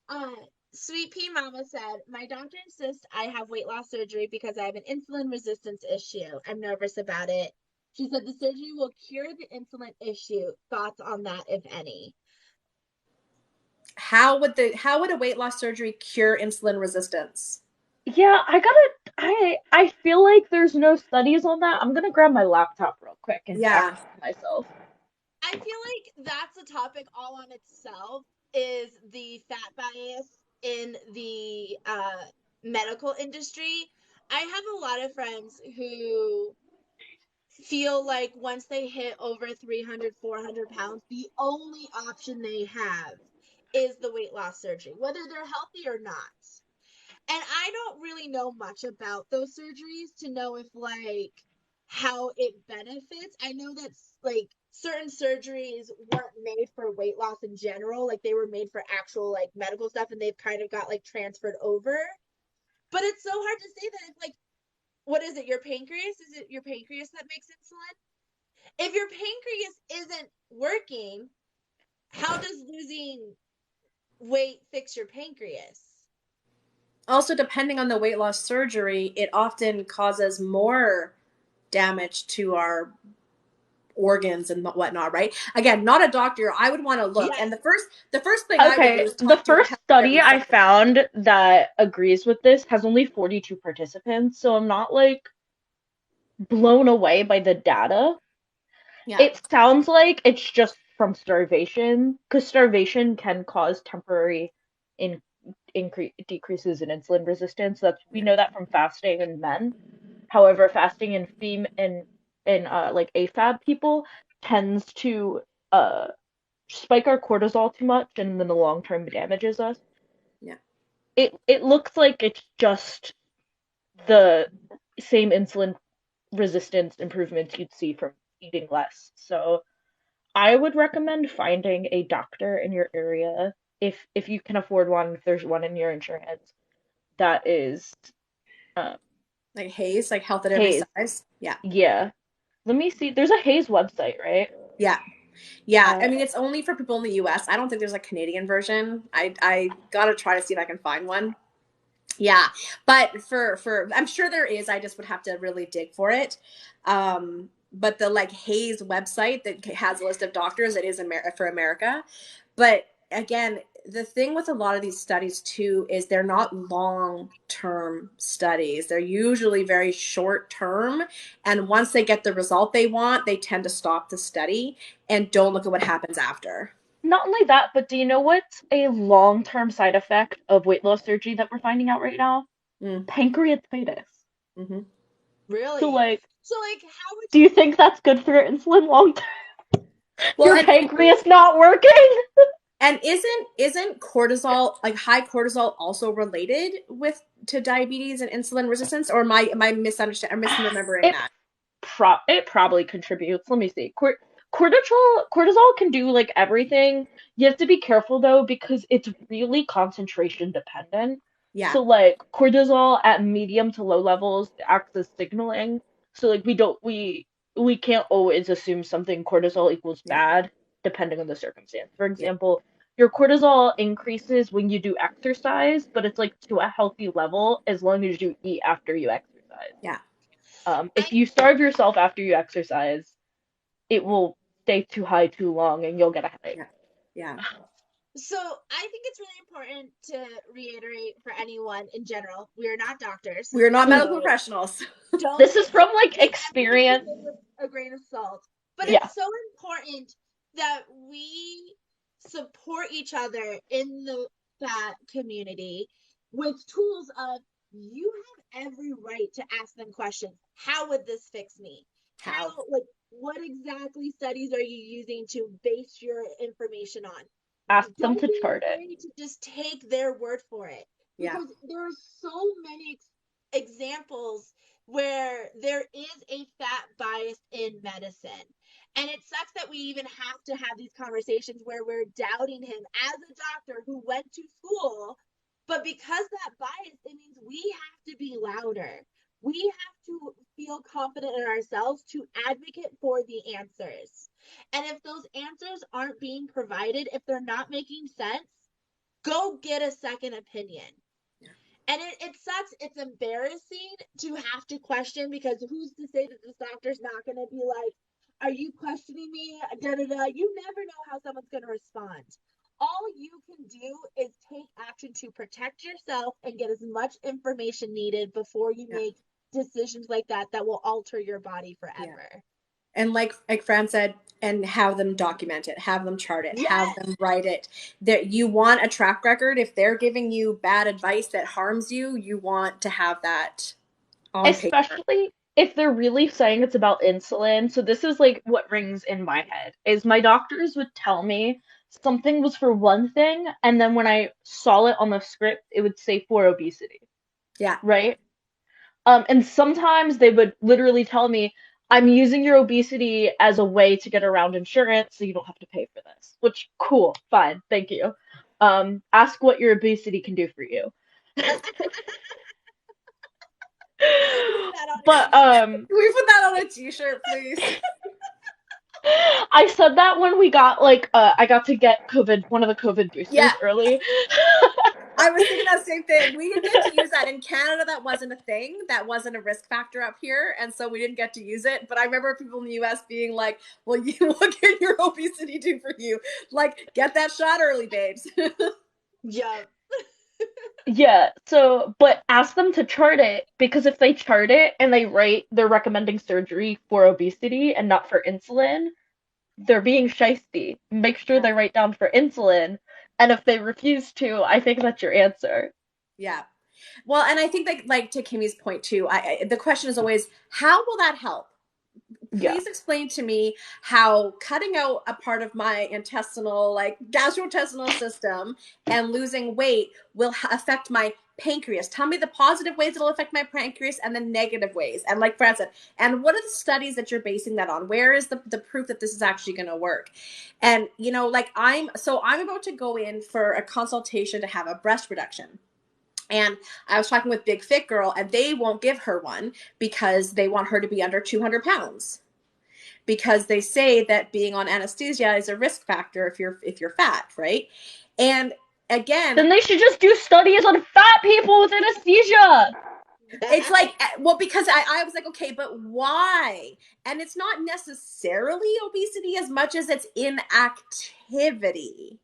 but Sweet Pea Mama said, my doctor insists I have weight loss surgery because I have an insulin resistance issue. I'm nervous about it. She said the surgery will cure the insulin issue. Thoughts on that, if any? How would a weight loss surgery cure insulin resistance? Yeah, I feel like there's no studies on that. I'm gonna grab my laptop real quick and Yeah. fact check myself. I feel like that's a topic all on itself, is the fat bias in the medical industry. I have a lot of friends who feel like once they hit over 300, 400 pounds, the only option they have is the weight loss surgery, whether they're healthy or not. And I don't really know much about those surgeries to know if like how it benefits. I know that like certain surgeries weren't made for weight loss in general, like they were made for actual like medical stuff and they've kind of got like transferred over. But it's so hard to say that if like what is it, your pancreas? Is it your pancreas that makes insulin? If your pancreas isn't working, how does losing weight fix your pancreas? Also, depending on the weight loss surgery, it often causes more damage to our organs and whatnot, right? Again, not a doctor. I would want to look. Yes. And the first thing I would do Okay, is the talk to a first healthcare study I consultant. found that agrees with this has only 42 participants, so I'm not like blown away by the data. Yeah. It sounds like it's just from starvation, because starvation can cause temporary in decreases in insulin resistance. That's we Yeah. know that from fasting in men. However, fasting in like AFAB people tends to uh spike our cortisol too much, and then the long term damages us. Yeah. It looks like it's just the same insulin resistance improvements you'd see from eating less. So I would recommend finding a doctor in your area if you can afford one, if there's one in your insurance that is um Like Hayes, like health at every Hayes. size. Yeah. Yeah. Let me see. There's a Hayes website, right? Yeah. Yeah. I Uh, mean, it's only for people in the US. I don't think there's a Canadian version. I gotta try to see if I can find one. Yeah, but for I'm sure there is. I just would have to really dig for it. But the like Hayes website that has a list of doctors, it is for America. But again, the thing with a lot of these studies too is they're not long-term studies. They're usually very short-term, and once they get the result they want, they tend to stop the study and don't look at what happens after. Not only that, but do you know what's a long-term side effect of weight loss surgery that we're finding out right now? Mm, Pancreatitis. hmm So Really? like, So like how would do you think that's good for your insulin long term? Well, Your pancreas not working? and isn't cortisol, like high cortisol, also related with to diabetes and insulin resistance? Or am I misunderstanding or misremembering It that? it probably contributes. Let me see. cortisol can do like everything. You have to be careful though because it's really concentration dependent. Yeah. So like cortisol at medium to low levels acts as signaling. So like we can't always assume something cortisol equals Yeah. bad depending on the circumstance. For Yeah. example, your cortisol increases when you do exercise, but it's like to a healthy level as long as you eat after you exercise. Yeah. I If you starve yourself after you exercise, it will stay too high too long and you'll get a headache. Yeah. Yeah. so I think it's really important to reiterate for anyone in general, we are not doctors, We're not medical so professionals. don't This is from like take everything we experience. say with a grain of salt. But Yeah, it's so important that we support each other in the fat community with tools of you have every right to ask them questions. How would this fix me? How, How? like, what exactly studies are you using to base your information on? ask them Don't to be chart it. afraid to just take their word for it Yeah. because there are so many examples where there is a fat bias in medicine. And it sucks that we even have to have these conversations where we're doubting him as a doctor who went to school. But because that bias, it means we have to be louder. We have to feel confident in ourselves to advocate for the answers. And if those answers aren't being provided, if they're not making sense, go get a second opinion. Yeah. And it sucks. It's embarrassing to have to question because who's to say that this doctor's not going to be like, are you questioning me? Da, da, da. You never know how someone's going to respond. All you can do is take action to protect yourself and get as much information needed before you Yeah. make decisions like that that will alter your body Yeah. forever. And like Fran said, and have them document it, have them chart it, have Yes. them write it. That you want a track record. If they're giving you bad advice that harms you, you want to have that on paper. Especially if they're really saying it's about insulin. So this is like what rings in my head is my doctors would tell me something was for one thing, and then when I saw it on the script, it would say for obesity, Yeah. right? And sometimes they would literally tell me, I'm using your obesity as a way to get around insurance so you don't have to pay for this. Which, cool, fine, thank you. Ask what your obesity can do for you. That on a But t-shirt. Can we put that on a t-shirt, please? I said that when we got like I got to get COVID, one of the COVID Yeah. boosters early. I was thinking that same thing. We didn't get to use that in Canada. That wasn't a thing. That wasn't a risk factor up here, and so we didn't get to use it. But I remember people in the U.S. being like, "Well, what can your obesity do for you? Like, get that shot early, babes." Yeah. Yeah, so but ask them to chart it because if they chart it and they write they're recommending surgery for obesity and not for insulin, they're being shiesty. Make sure Yeah. they write down for insulin, and if they refuse to, I think that's your answer. Yeah. Well, and I think that, like to Kimmy's point too, the question is always, how will that help? Yeah. Please explain to me how cutting out a part of my intestinal, like gastrointestinal system and losing weight will affect my pancreas. Tell me the positive ways it'll affect my pancreas and the negative ways. And like Fran said, and what are the studies that you're basing that on? Where is the proof that this is actually going to work? And, like I'm about to go in for a consultation to have a breast reduction. And I was talking with Big Fit Girl, and they won't give her one because they want her to be under 200 pounds. Because they say that being on anesthesia is a risk factor if you're fat, right? And again, Then they should just do studies on fat people with anesthesia. it's like, well, because I was like, okay, but why? And it's not necessarily obesity as much as it's inactivity.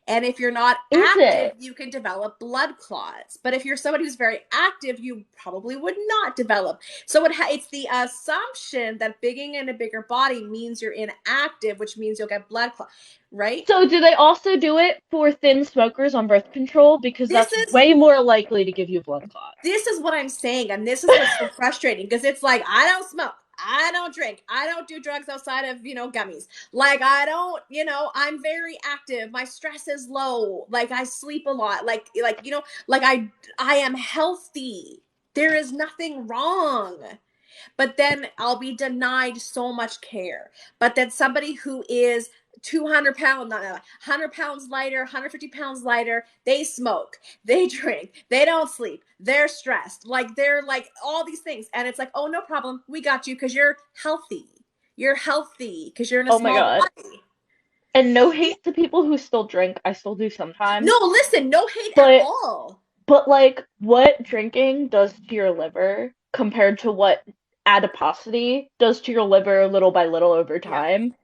And if you're not Is active, it? you can develop blood clots. But if you're somebody who's very active, you probably would not develop. So it's the assumption that being in a bigger body means you're inactive, which means you'll get blood clots, right? So do they also do it for thin smokers on birth control? Because This that's is way more likely to give you blood clots. this is what I'm saying, and this is what's so frustrating because it's like I don't smoke, I don't drink, I don't do drugs outside of gummies. Like I don't, I'm very active. My stress is low. Like I sleep a lot. Like I am healthy. There is nothing wrong. but then I'll be denied so much care. But then somebody who is 200 pounds, not 100 pounds lighter, 150 pounds lighter, they smoke, they drink, they don't sleep, they're stressed, like they're like all these things. And it's like, oh, no problem. We got you because you're healthy. You're healthy because you're in a Oh my small God. body. And no hate to people who still drink. I still do No, sometimes. listen, no hate at But all. like what drinking does to your liver compared to what adiposity does to your liver little by little over Yeah. time.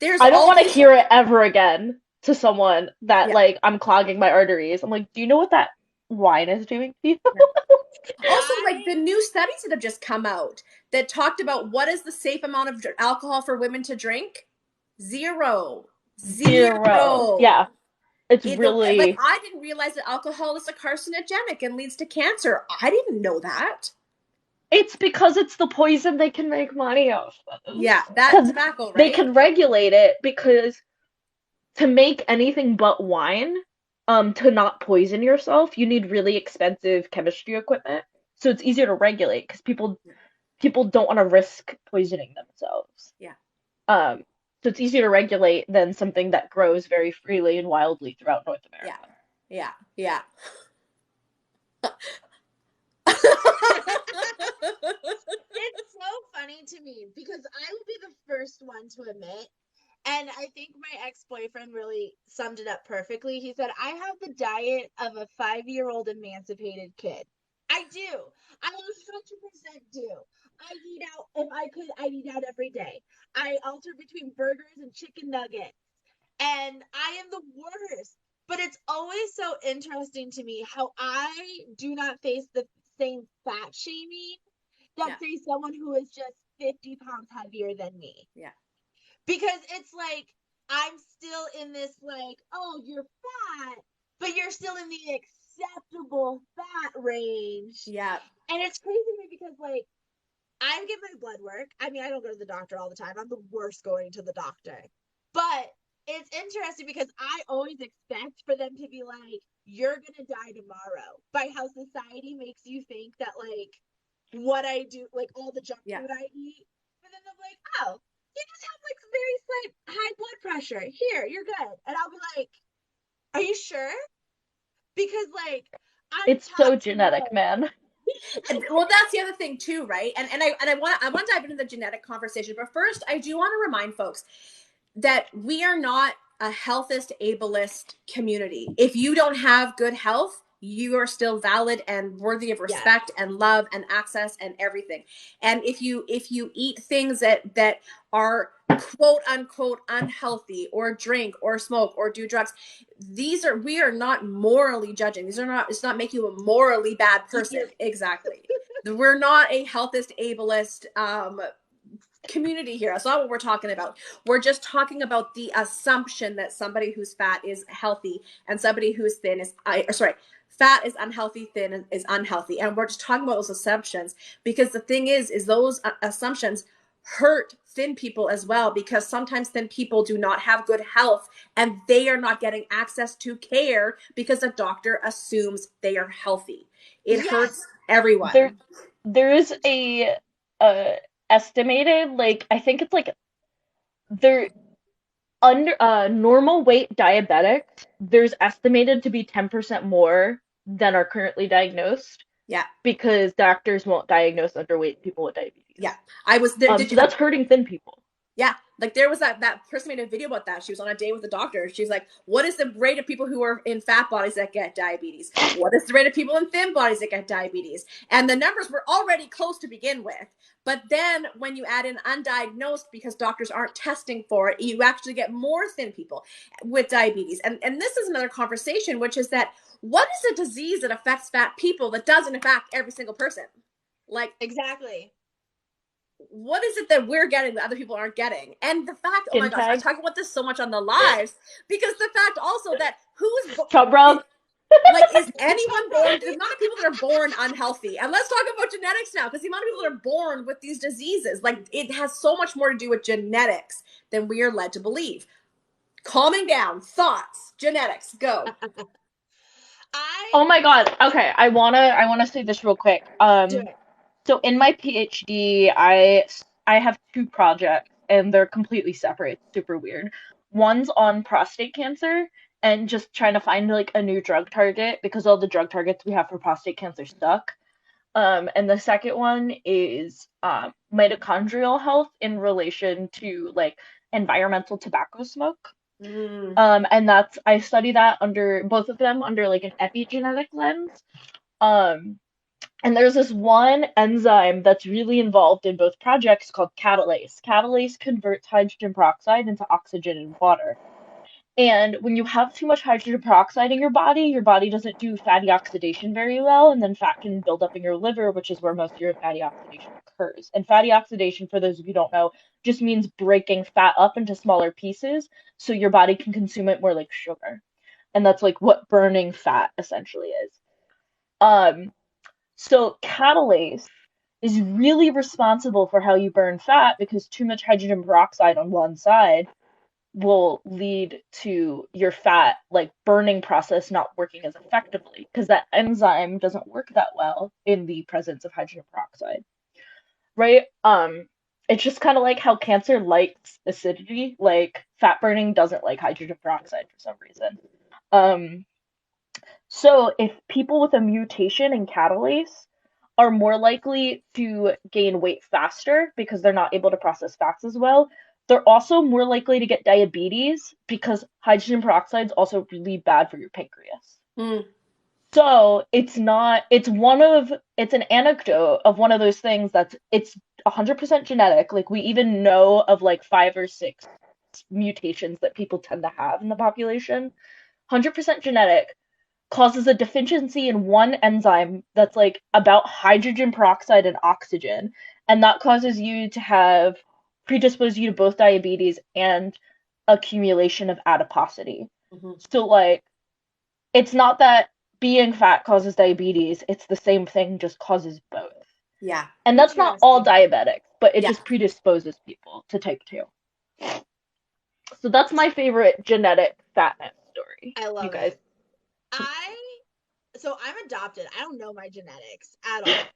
There's I don't want to always, hear it ever again to someone that yeah. like I'm clogging my arteries. I'm like, do you know what that wine is doing to you? Yeah. Also, like I the new studies that have just come out that talked about what is the safe amount of alcohol for women to drink? Zero. Zero. Zero. Yeah, it's Like really I didn't realize that alcohol is a carcinogenic and leads to cancer. I didn't know that. it's because it's the poison they can make money off of. Yeah, that Because tobacco, they right? can regulate it because to make anything but wine, to not poison yourself, you need really expensive chemistry equipment. So it's easier to regulate because people don't want to risk poisoning themselves. Yeah. Um, so it's easier to regulate than something that grows very freely and wildly throughout North Yeah. America. Yeah. Yeah. it's so funny to me because I will be the first one to admit, and I think my ex-boyfriend really summed it up perfectly. He said, I have the diet of a 5-year-old emancipated kid. I do. I 100% do. I eat out. If I could, I'd eat out every day. I alter between burgers and chicken nuggets. And I am the worst. But it's always so interesting to me how I do not face the same fat shaming Yeah. that, say, someone who is just 50 pounds heavier than me. Yeah. Because it's like I'm still in this like, oh, you're fat, but you're still in the acceptable fat range. Yeah. And it's crazy to me because like I get my blood work. I mean, I don't go to the doctor all the time. I'm the worst going to the doctor. But it's interesting because I always expect for them to be like, you're gonna die tomorrow, by how society makes you think that like what I do, like all the junk Yeah. food I eat, but then they're like, oh, you just have like very slight high blood pressure. Here, you're good. And I'll be like, are you sure? Because like I'm It's so taught to genetic, know. man. And, well, that's the other thing too, right? And I want to dive into the genetic conversation, but first, I do want to remind folks that we are not a healthist ableist community. If you don't have good health, you are still valid and worthy of Yes. respect and love and access and everything. And if you eat things that are quote unquote unhealthy, or drink or smoke or do drugs, we are not morally judging. It's not making you a morally bad person. Exactly. We're not a healthist ableist community here. That's not what we're talking about. We're just talking about the assumption that somebody who's fat is healthy and somebody who's thin is fat is unhealthy, thin is unhealthy. And we're just talking about those assumptions because the thing is those assumptions hurt thin people as well, because sometimes thin people do not have good health and they are not getting access to care because the doctor assumes they are healthy. It Yes. hurts There everyone. there is a estimated, like I think it's like there under normal weight diabetics, there's estimated to be 10% more than are currently diagnosed Yeah. because doctors won't diagnose underweight people with diabetes. Yeah. I was there. So that's hurting thin people. Yeah, like there was that person made a video about that. She was on a date with a doctor. She's like, "What is the rate of people who are in fat bodies that get diabetes? What is the rate of people in thin bodies that get diabetes?" And the numbers were already close to begin with. But then when you add in undiagnosed, because doctors aren't testing for it, you actually get more thin people with diabetes. And this is another conversation, which is that what is a disease that affects fat people that doesn't affect every single person? Like, Exactly. what is it that we're getting that other people aren't getting? And the fact, oh my Skin gosh, I tags. talk about this so much on the lives, because the fact also that Chub rub. like, is anyone born, the amount of people that are born unhealthy, and let's talk about genetics now, because the amount of people that are born with these diseases, like, it has so much more to do with genetics than we are led to believe. Calming down, thoughts, genetics, go. I Oh my God. Okay, I wanna say this real quick. do it. So in my PhD, I have two projects and they're completely separate. It's super weird. One's on prostate cancer and just trying to find like a new drug target because all the drug targets we have for prostate cancer stuck. And the second one is mitochondrial health in relation to like environmental tobacco smoke. Mm. And that's I study that under both of them under like an epigenetic lens. Um, and there's this one enzyme that's really involved in both projects called catalase. Catalase converts hydrogen peroxide into oxygen in water. And when you have too much hydrogen peroxide in your body doesn't do fatty oxidation very well, and then fat can build up in your liver, which is where most of your fatty oxidation occurs. And fatty oxidation, for those of you who don't know, just means breaking fat up into smaller pieces so your body can consume it more like sugar. And that's like what burning fat essentially is. Um, so catalase is really responsible for how you burn fat because too much hydrogen peroxide on one side will lead to your fat like burning process not working as effectively because that enzyme doesn't work that well in the presence of hydrogen peroxide, right? It's just kind of like how cancer likes acidity, like fat burning doesn't like hydrogen peroxide for some reason. Um, so if people with a mutation in catalase are more likely to gain weight faster because they're not able to process fats as well, they're also more likely to get diabetes because hydrogen peroxide is also really bad for your pancreas. Mm. So it's an anecdote of one of those things it's 100% genetic. Like we even know of like five or six mutations that people tend to have in the population. 100% genetic causes a deficiency in one enzyme that's like about hydrogen peroxide and oxygen, and that causes you to have predispose you to both diabetes and accumulation of adiposity. Mhm. So like it's not that being fat causes diabetes, it's the same thing just causes both. Yeah. And that's not all Interesting. diabetics, but it Yeah. just predisposes people to type 2. So that's my favorite genetic fatness story. I You love guys. it. I so I'm adopted. I don't know my genetics at all.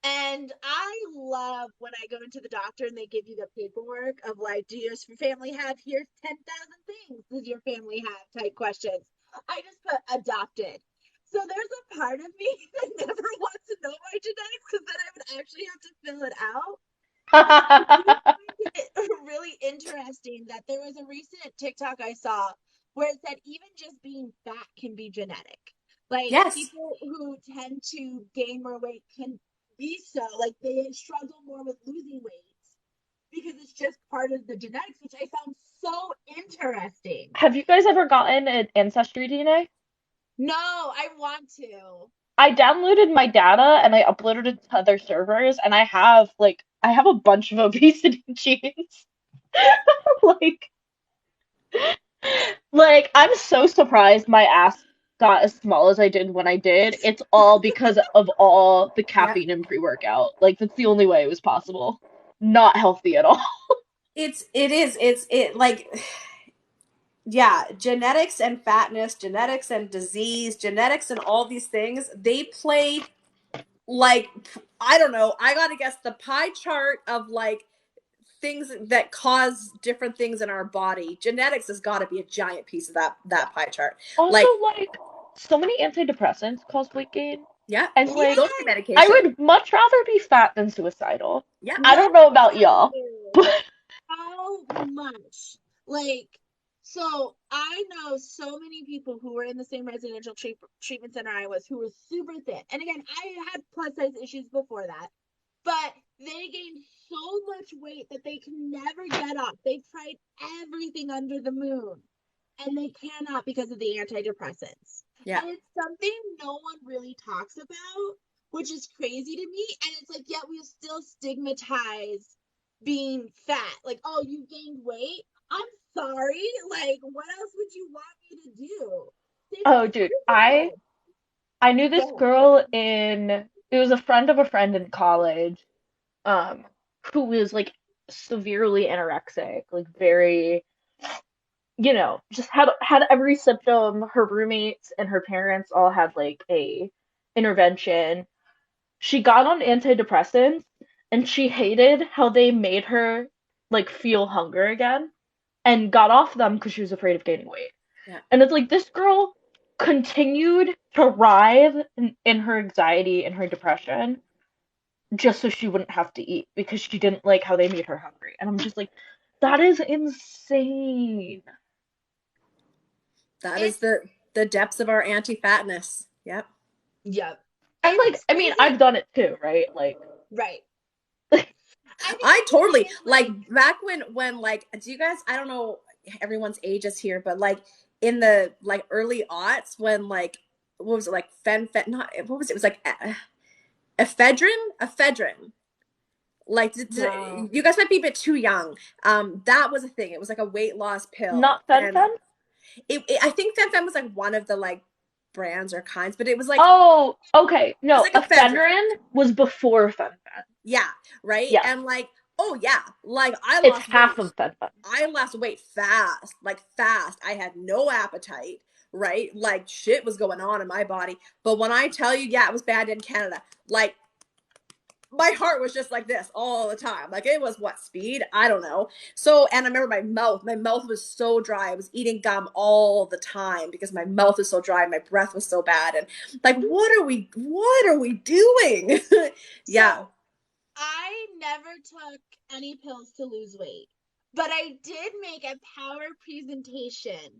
And I love when I go into the doctor and they give you the paperwork of like, do your family have here's 10,000 things does your family have type questions. I just put adopted. So there's a part of me that never wants to know my genetics because then I would actually have to fill it out. But I do find it really interesting that there was a recent TikTok I saw where it said even just being fat can be genetic. Like Yes. people who tend to gain more weight can be so, like they struggle more with losing weight because it's just part of the genetics, which I found so interesting. Have you guys ever gotten an ancestry DNA? No, I want to. I downloaded my data and I uploaded it to other servers and I have a bunch of obesity genes. Like I'm so surprised my ass got as small as I did when I did. It's all because of all the Yeah. caffeine and pre-workout. Like that's the only way it was possible. Not healthy at all. It like yeah, genetics and fatness, genetics and disease, genetics and all these things, they play like I don't know, I gotta guess the pie chart of like things that cause different things in our body. Genetics has got to be a giant piece of that pie chart. Also, Like, like so many antidepressants cause weight gain. yeah, And Yeah. like so many I medication. would much rather be fat than suicidal. Yeah, I Let don't know about me tell y'all, you but how much. Like, so I know so many people who were in the same residential treatment center I was who were super thin. And again, I had plus size issues before that, but they gained so much weight that they can never get off. They've tried everything under the moon and they cannot because of the antidepressants. yeah, And it's something no one really talks about, which is crazy to me. And it's like, yet we still stigmatize being fat. Like, oh, you gained weight. I'm sorry. Like, what else would you want me to do? Same with oh like dude, physical. I knew this Go. girl in it was a friend of a friend in college, um, who was like severely anorexic, like very, just had every symptom. Her roommates and her parents all had like a intervention. she got on antidepressants and she hated how they made her like feel hunger again and got off them because she was afraid of gaining weight. Yeah. And it's like this girl continued to writhe in her anxiety and her depression just so she wouldn't have to eat because she didn't like how they made her hungry. And I'm just like, that is insane. That is It's the depths of our anti-fatness. Yep. Yep. And like, It's I mean, crazy. I've done it too, right? Like, Right. I think I the thing totally is like back when like do you guys I don't know everyone's ages here, but like in the like early aughts when like what was it like not what was it? It was like ephedrine. Like no. you guys might be a bit too young. That was a thing. It was like a weight loss pill, Not Fen and Fen? I think Fem was like one of the like brands or kinds, but Oh, okay. it was No, like ephedrine. ephedrine was before Fen Fen. Yeah, right. Yes. And like, oh yeah, like I It's lost half weight. of Fen Fen. I lost weight fast, like fast. I had no appetite, right? Like shit was going on in my body. But when I tell you, yeah, it was bad in Canada. Like my heart was just like this all the time. Like it was what speed? I don't know. So, and I remember my mouth was so dry. I was eating gum all the time because my mouth was so dry. My breath was so bad. And like, what are we doing? Yeah. so I never took any pills to lose weight, but I did make a power presentation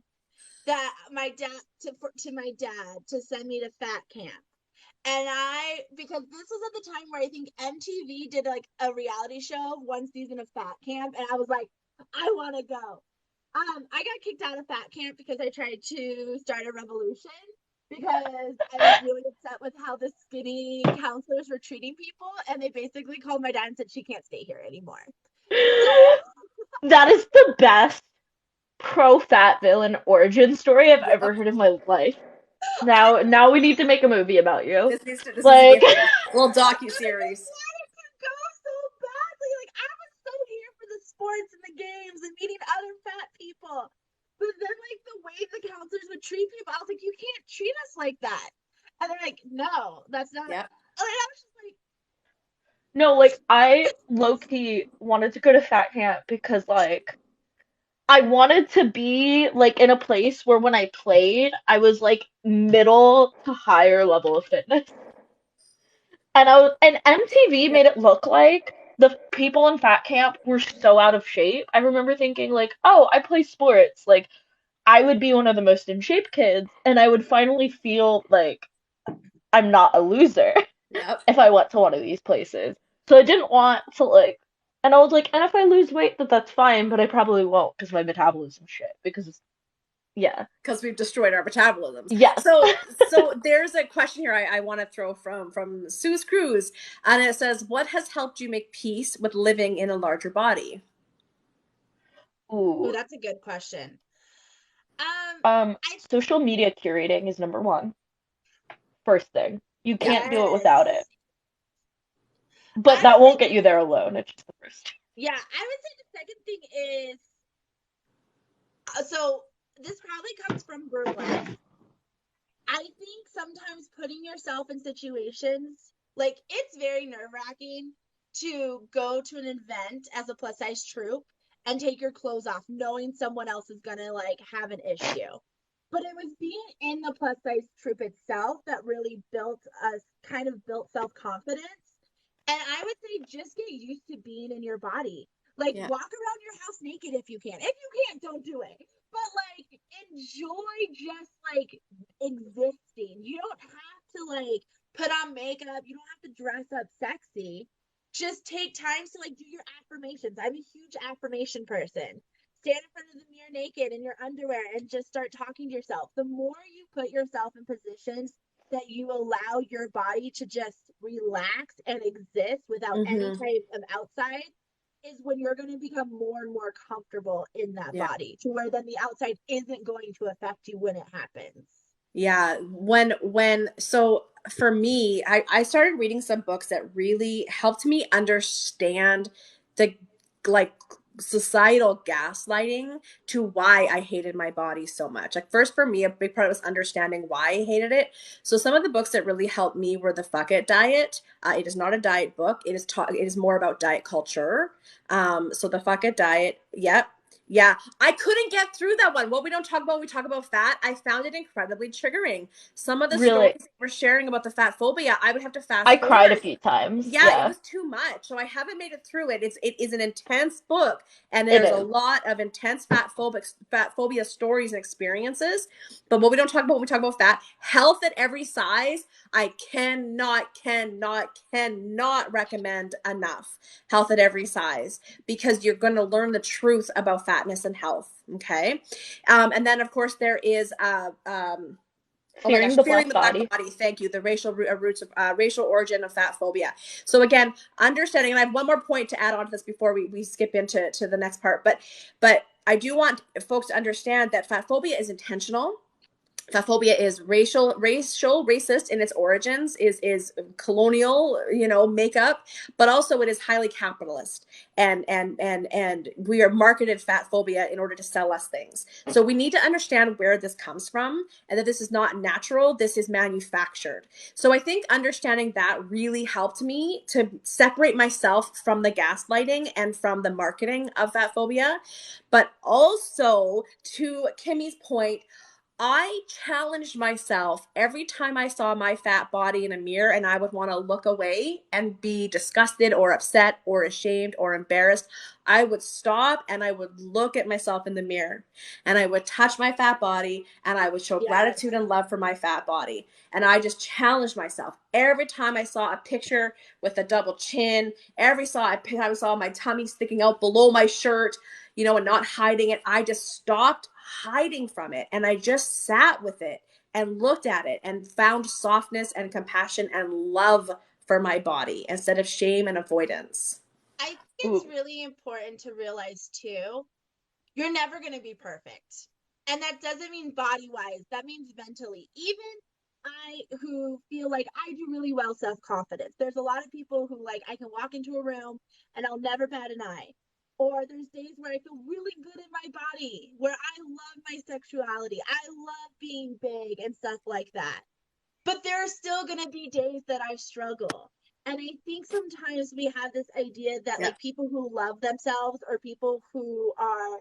that my dad to my dad to send me to fat camp. And because this was at the time where I think MTV did like a reality show of one season of Fat Camp, and I was like, I want to go. I got kicked out of Fat Camp because I tried to start a revolution because I was really upset with how the skinny counselors were treating people, and they basically called my dad and said she can't stay here anymore. So That is the best pro fat villain origin story I've Yep. ever heard in my life. Now we need to make a movie about you. This needs to be Like, a thing. A little docu I series. wanted to go so badly. Like I was so here for the sports and the games and meeting other fat people. But then like the way the counselors would treat people, I was like, you can't treat us like that. And they're like, no, that's not. Yep. And I was just like, no, like I low key wanted to go to fat camp because like I wanted to be like in a place where when I played, I was like middle to higher level of fitness. And MTV Yep. made it look like the people in fat camp were so out of shape. I remember thinking like, "Oh, I play sports. Like I would be one of the most in shape kids and I would finally feel like I'm not a loser Yep. if I went to one of these places." So I didn't want to like and I was like, "And if I lose weight, that's fine, but I probably won't because my metabolism's shit because yeah. Because we've destroyed our metabolisms. Yes. So there's a question here I want to throw from Sue's Cruz, and it says, "What has helped you make peace with living in a larger body?" oh, Ooh. that's a good question. I Social media curating is number one. First thing. You Yep. can't do it without yes. it. But I that would won't say get you there alone. It's just the first. yeah, I would say the second thing is so this probably comes from burlesque. I think sometimes putting yourself in situations like it's very nerve wracking to go to an event as a plus size troupe and take your clothes off, knowing someone else is gonna like have an issue. But it was being in the plus size troupe itself that really built us kind of built self confidence. And I would say just get used to being in your body. Like Yeah. walk around your house naked if you can. If you can't, don't do it. But like enjoy just like existing. You don't have to like put on makeup. You don't have to dress up sexy. Just take time to like do your affirmations. I'm a huge affirmation person. Stand in front of the mirror naked in your underwear and just start talking to yourself. The more you put yourself in positions that you allow your body to just relax and exist without any Mm-hmm. type of outside is when you're going to become more and more comfortable in that Yeah. body to where then the outside isn't going to affect you when it happens. Yeah. So for me, I started reading some books that really helped me understand the like societal gaslighting to why I hated my body so much. Like first for me, a big part was understanding why I hated it. So some of the books that really helped me were the Fuck It Diet. It is not a diet book. It is more about diet culture. So the Fuck It Diet. Yep. Yeah, I couldn't get through that one. What we don't talk about, we talk about fat. I found it incredibly triggering. Some of the stories Really, we're sharing about the fat phobia, I would have to I fast cried a forward. few times. Yeah, it Yeah, was too much. So I haven't made it through it. It is an intense book, and it there's a is. lot of intense fat phobia stories and experiences. But what we don't talk about when we talk about fat, health at every size, I cannot recommend enough. Health at every size, because you're going to learn the truth about fatness and health. Okay. And then of course there is oh my Fearing gosh, the fearing black the black body. body. Thank you. The racial roots of racial origin of fat phobia. So again, understanding, and I have one more point to add on to this before we skip into the next part. But I do want folks to understand that fat phobia is intentional. Fat phobia is racist in its origins, is colonial, makeup, but also it is highly capitalist, and we are marketed fat phobia in order to sell us things. So we need to understand where this comes from, and that this is not natural. This is manufactured. So I think understanding that really helped me to separate myself from the gaslighting and from the marketing of fat phobia, but also to Kimmy's point, I challenged myself every time I saw my fat body in a mirror and I would want to look away and be disgusted or upset or ashamed or embarrassed. I would stop and I would look at myself in the mirror and I would touch my fat body and I would show Yes. gratitude and love for my fat body. And I just challenged myself every time I saw a picture with a double chin, every time I saw my tummy sticking out below my shirt, and not hiding it. I just stopped hiding from it and I just sat with it and looked at it and found softness and compassion and love for my body instead of shame and avoidance. I think it's Ooh, really important to realize too, you're never going to be perfect. And that doesn't mean body wise, that means mentally. Even I, who feel like I do really well self confidence, there's a lot of people who, like, I can walk into a room and I'll never bat an eye. Or there's days where I feel really good in my body, where I love my sexuality, I love being big and stuff like that. But there are still going to be days that I struggle. And I think sometimes we have this idea that, Yeah. like, people who love themselves, or people who are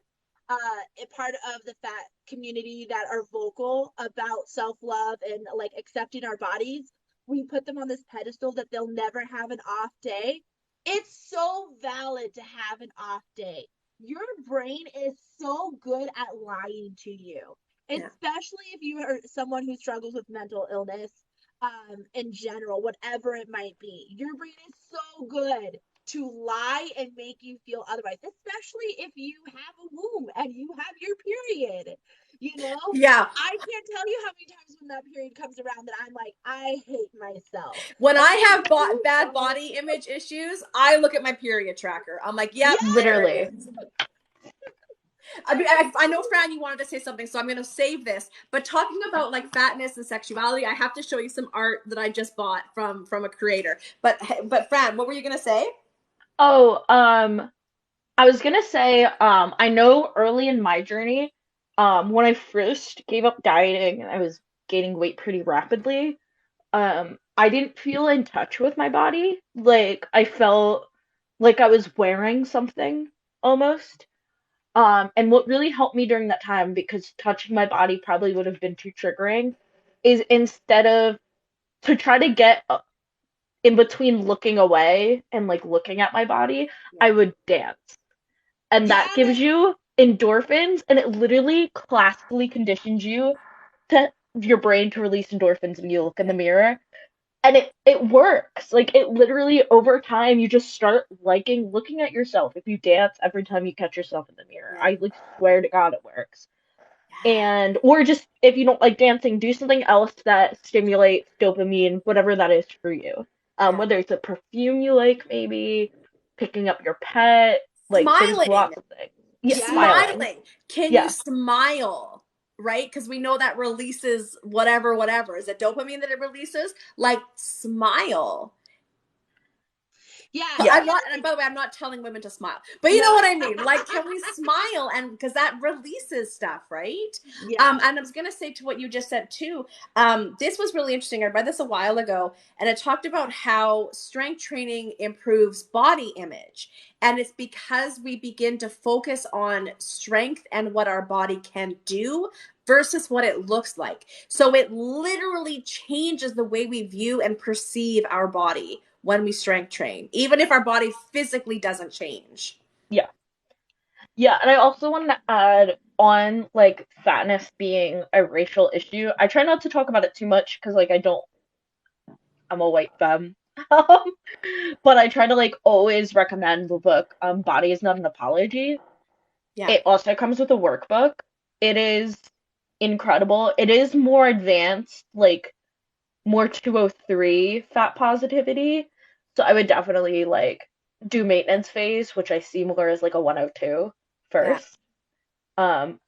a part of the fat community that are vocal about self-love and, like, accepting our bodies, we put them on this pedestal that they'll never have an off day. It's so valid to have an off day. Your brain is so good at lying to you, Yeah. especially if you are someone who struggles with mental illness, in general, whatever it might be. Your brain is so good to lie and make you feel otherwise, especially if you have a womb and you have your period. You know, Yeah. I can't tell you how many times when that period comes around that I'm like, I hate myself. When And I I have do bad so. body image issues, I look at my period tracker. I'm like, yep, there Yes. literally. it is. I know, Fran, you wanted to say something, so I'm going to save this. But talking about like fatness and sexuality, I have to show you some art that I just bought from a creator. But Fran, what were you going to say? Oh, I was gonna say, I know early in my journey, when I first gave up dieting and I was gaining weight pretty rapidly, I didn't feel in touch with my body. Like I felt like I was wearing something almost. And what really helped me during that time, because touching my body probably would have been too triggering, is instead of to try to get in between looking away and like looking at my body, Yeah. I would dance. And that gives Yes. you endorphins, and it literally classically conditions you to your brain to release endorphins when you look in the mirror. And it works. Like it literally over time you just start liking looking at yourself if you dance every time you catch yourself in the mirror. Yeah. I like swear to God it works. Yeah. And or just if you don't like dancing, do something else that stimulates dopamine, whatever that is for you. Yeah. Whether it's a perfume you like, maybe picking up your pet, like there's Smiling. lots of things. Yeah, Yes. smiling. Smiling. Can you Yeah. smile? Right? Because we know that releases whatever. Is it dopamine that it releases? Like, smile. Yeah, But Yeah. I'm and the not, other and thing, by the way, I'm not telling women to smile, but you know no, what I mean? Like, can we smile? And because that releases stuff, right? yeah, And I was going to say to what you just said too, this was really interesting. I read this a while ago, and it talked about how strength training improves body image. And it's because we begin to focus on strength and what our body can do versus what it looks like. So it literally changes the way we view and perceive our body when we strength train, even if our body physically doesn't change. Yeah. Yeah, and I also want to add on like fatness being a racial issue. I try not to talk about it too much because like I'm a white femme. Um, but I try to like always recommend the book Body is Not an Apology. Yeah. It also comes with a workbook. It is incredible. It is more advanced, like more 203 fat positivity. So I would definitely like do maintenance phase, which I see more as like a 102 Yeah. first.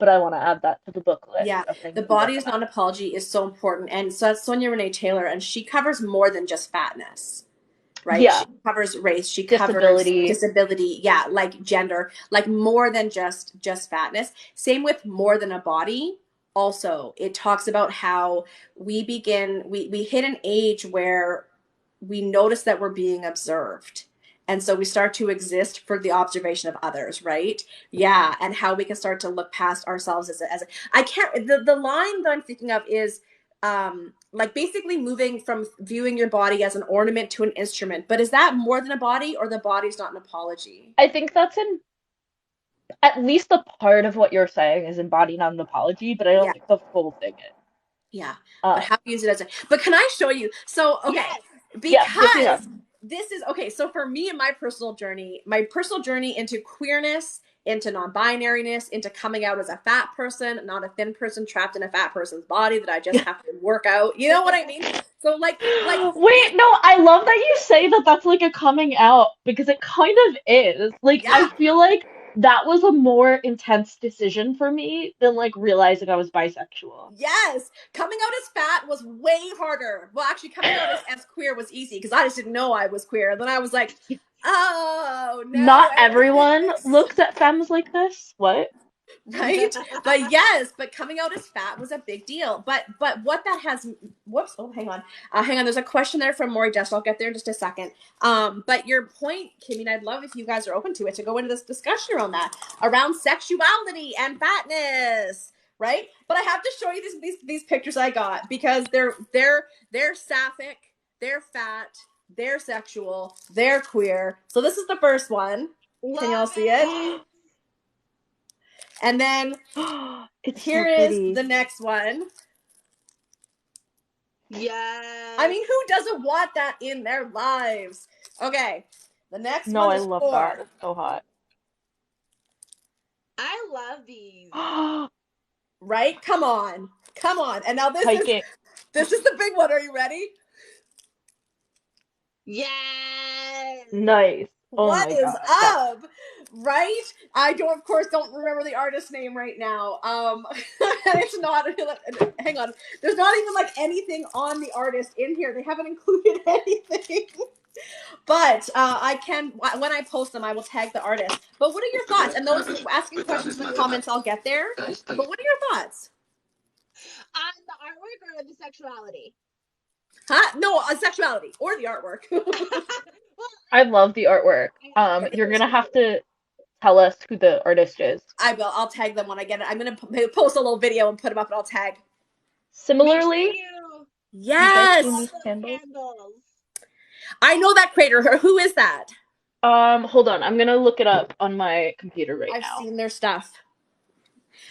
But I want to add that to the book list Yeah. of things The to body is not recommend. an apology is so important. And so that's Sonia Renee Taylor, and she covers more than just fatness, right? Yeah, She covers race, she covers disability. disability, yeah, like gender, like more than just fatness. Same with more than a body. Also, it talks about how we hit an age where we notice that we're being observed. And so we start to exist for the observation of others, right? Yeah, and how we can start to look past ourselves as a I can't the line that I'm thinking of is like basically moving from viewing your body as an ornament to an instrument. But is that more than a body, or the body's not an apology? I think that's in at least a part of what you're saying is embodied not an apology, but I don't Yeah, think the full thing is. yeah. But Um, how to use it as a but can I show you? So okay, yes, yeah, yes, you because can. this is okay. So for me and my personal journey into queerness, into non-binariness, into coming out as a fat person, not a thin person trapped in a fat person's body that I just have to work out. You know what I mean? So like Wait, no, I love that you say that that's like a coming out because it kind of is. Like, I yeah. feel like that was a more intense decision for me than like realizing I was bisexual. Yes, coming out as fat was way harder. Well, actually, coming out as queer was easy because I just didn't know I was queer. And then I was like, oh no, Not everyone it's looks at femmes like this. What? right. But yes, but coming out as fat was a big deal. But what that has, whoops, oh hang on. There's a question there from Maury Jess. I'll get there in just a second. But your point, Kimmy, I'd love if you guys are open to it to go into this discussion around that, around sexuality and fatness. Right, but I have to show you these pictures I got because they're sapphic, they're fat, they're sexual, they're queer. So this is the first one. Can y'all love see it? it. And then It's so here is pretty. the next one. I Yes, mean, who doesn't want that in their lives? Okay, the next No, one I is love that. four. It's so hot. I love these. Right? Come on, come on. And now Hiking. this is the big one. Are you ready? Yes, Nice. Oh What my is God. Yeah. up? Right? I don't, of course, don't remember the artist name right now. It's not. Hang on. There's not even like anything on the artist in here. They haven't included anything. But I can when I post them, I will tag the artist. But what are your thoughts? And those asking questions in the comments, I'll get there. But what are your thoughts? on the artwork or the sexuality. Huh? No, on sexuality or the artwork. Well, I love the artwork. You're gonna have to tell us who the artist is. I will. I'll tag them when I get it. I'm gonna post a little video and put them up, and I'll tag. make sure Similarly, you guys you seen Yes, these follow those candles? candles. I know that creator. Who is that? Hold on. I'm gonna look it up on my computer right I've now. seen their stuff.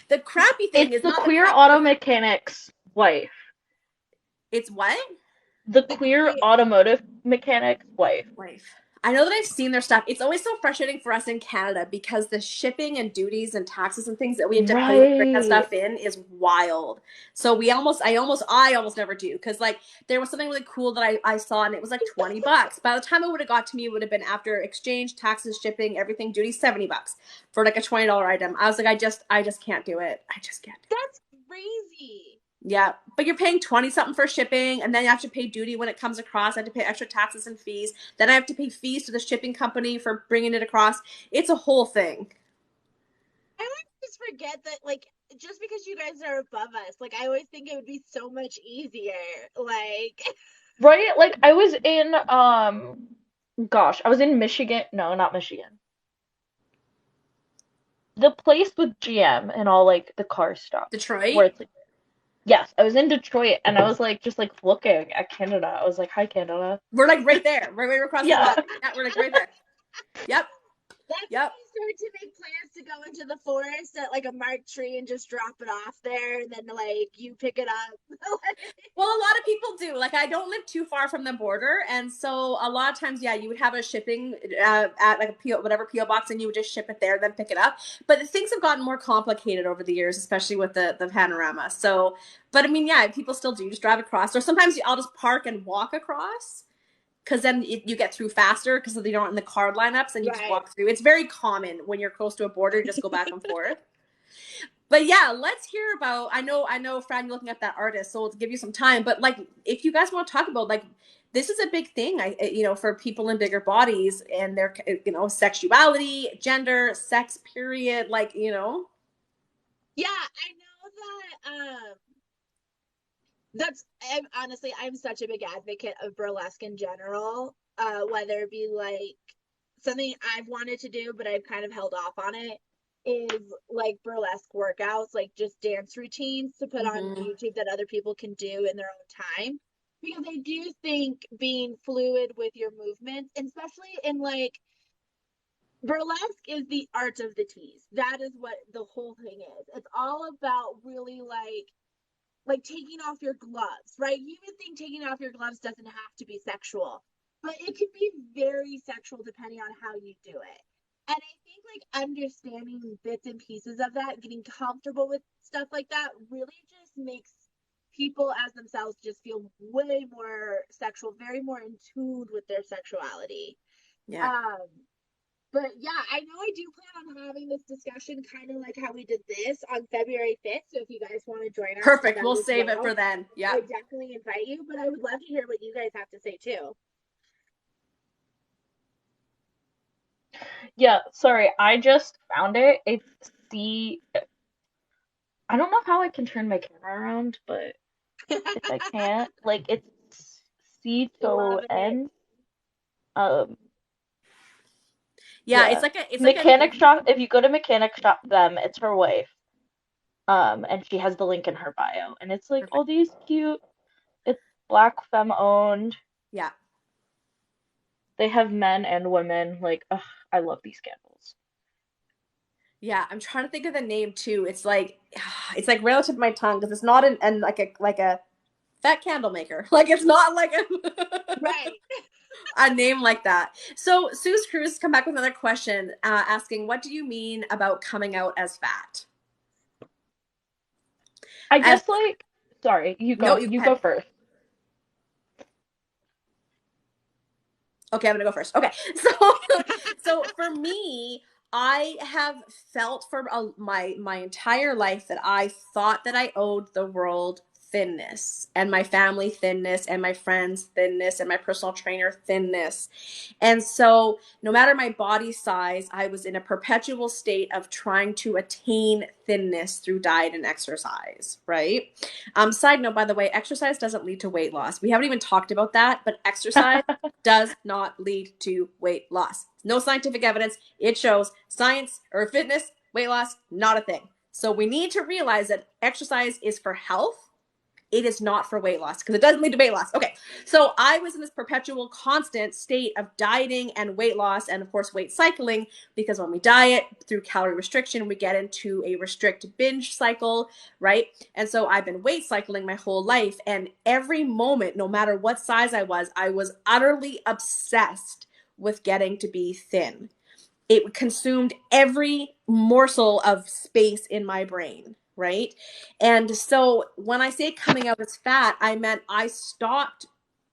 The crappy thing It's is the not the queer crappy. auto mechanic's wife. It's what? The The queer queer. automotive mechanic's wife. Wife. I know that I've seen their stuff. It's always so frustrating for us in Canada because the shipping and duties and taxes and things that we have to pay to bring that Right. stuff in is wild. So I almost never do because like there was something really cool that I saw and it was like $20. By the time it would have got to me, it would have been after exchange, taxes, shipping, everything, duties, $70 for like a $20 item. I was like, I just can't do it. I just can't. That's crazy. Yeah, but you're paying 20 something for shipping, and then you have to pay duty when it comes across. I have to pay extra taxes and fees. Then I have to pay fees to the shipping company for bringing it across. It's a whole thing. I always just forget that, like, just because you guys are above us, like, I always think it would be so much easier. Like, Right? Like I was in gosh, I was in Michigan. No, not Michigan. The place with GM and all like the car stuff where Detroit, it's like yes, I was in Detroit and I was like just like looking at Canada. I was like, "Hi Canada." we're like right there. We're right across the Yeah. water. Yeah, we're like right there. Yep, that's when yep. you start to make plans to go into the forest at like a marked tree and just drop it off there, and then like you pick it up. Well, a lot of people do. Like, I don't live too far from the border, and so a lot of times, yeah, you would have a shipping at like a PO, whatever PO box, and you would just ship it there, then pick it up. But things have gotten more complicated over the years, especially with the panorama. So, but I mean, yeah, people still do just drive across, or sometimes I'll just park and walk across. Because then you get through faster because they aren't in the card lineups and you just Right. walk through. It's very common when you're close to a border, you just go back and forth. But yeah, let's hear about. I know, Fran, you're looking at that artist, so we'll give you some time. But like, if you guys want to talk about like, this is a big thing, for people in bigger bodies and their, sexuality, gender, sex, period. Like, Yeah, I know that. That's honestly, I'm such a big advocate of burlesque in general. Whether it be like something I've wanted to do, but I've kind of held off on it, is like burlesque workouts, like just dance routines to put on mm-hmm. YouTube that other people can do in their own time. Because I do think being fluid with your movements, especially in like burlesque, is the art of the tease. That is what the whole thing is. It's all about really like taking off your gloves, right? You would think taking off your gloves doesn't have to be sexual, but it can be very sexual depending on how you do it. And I think like understanding bits and pieces of that, getting comfortable with stuff like that, really just makes people as themselves just feel way more sexual, very more in tune with their sexuality. Yeah, Um, but yeah, I know I do plan on having this discussion kind of like how we did this on February 5th. So if you guys want to join us for perfect. that We'll as save it for well, then. I Yeah, definitely invite you. But I would love to hear what you guys have to say too. Yeah, sorry. I just found it. It's C I don't know how I can turn my camera around, but if I can't, like it's C O Loving it. N. Um, yeah. It's yeah. like a, it's like a Mechanic shop. If you go to mechanic shop them, it's her wife. And she has the link in her bio, and it's like all perfect. these cute. It's black femme owned. Yeah. They have men and women. Like, ugh, I love these candles. Yeah, I'm trying to think of the name too. It's like it's like relative to my tongue because it's not an like a fat candle maker. Like it's not like a Right. a name like that. So Sue's Cruz come back with another question, asking, "What do you mean about coming out as fat?" I As guess like, sorry, you no, go. you go You ahead. go first. Okay, I'm gonna go first. Okay, so so for me, I have felt for my entire life that I thought that I owed the world thinness and my family thinness and my friends thinness and my personal trainer thinness. And so no matter my body size, I was in a perpetual state of trying to attain thinness through diet and exercise, right? Side note, by the way, exercise doesn't lead to weight loss. We haven't even talked about that, but exercise does not lead to weight loss. No scientific evidence. It shows science or fitness, weight loss, not a thing. So we need to realize that exercise is for health. It is not for weight loss because it doesn't lead to weight loss. Okay. So I was in this perpetual constant state of dieting and weight loss and of course weight cycling because when we diet through calorie restriction, we get into a restrict binge cycle, right? And so I've been weight cycling my whole life and every moment, no matter what size I was utterly obsessed with getting to be thin. It consumed every morsel of space in my brain, right? And so when I say coming out as fat, I meant I stopped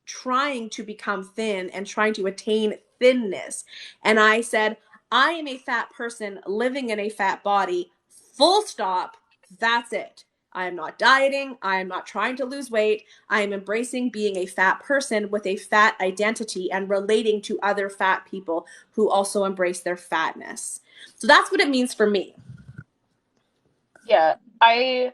trying to become thin and trying to attain thinness. And I said, I am a fat person living in a fat body, full stop. That's it. I am not dieting. I am not trying to lose weight. I am embracing being a fat person with a fat identity and relating to other fat people who also embrace their fatness. So that's what it means for me. Yeah, I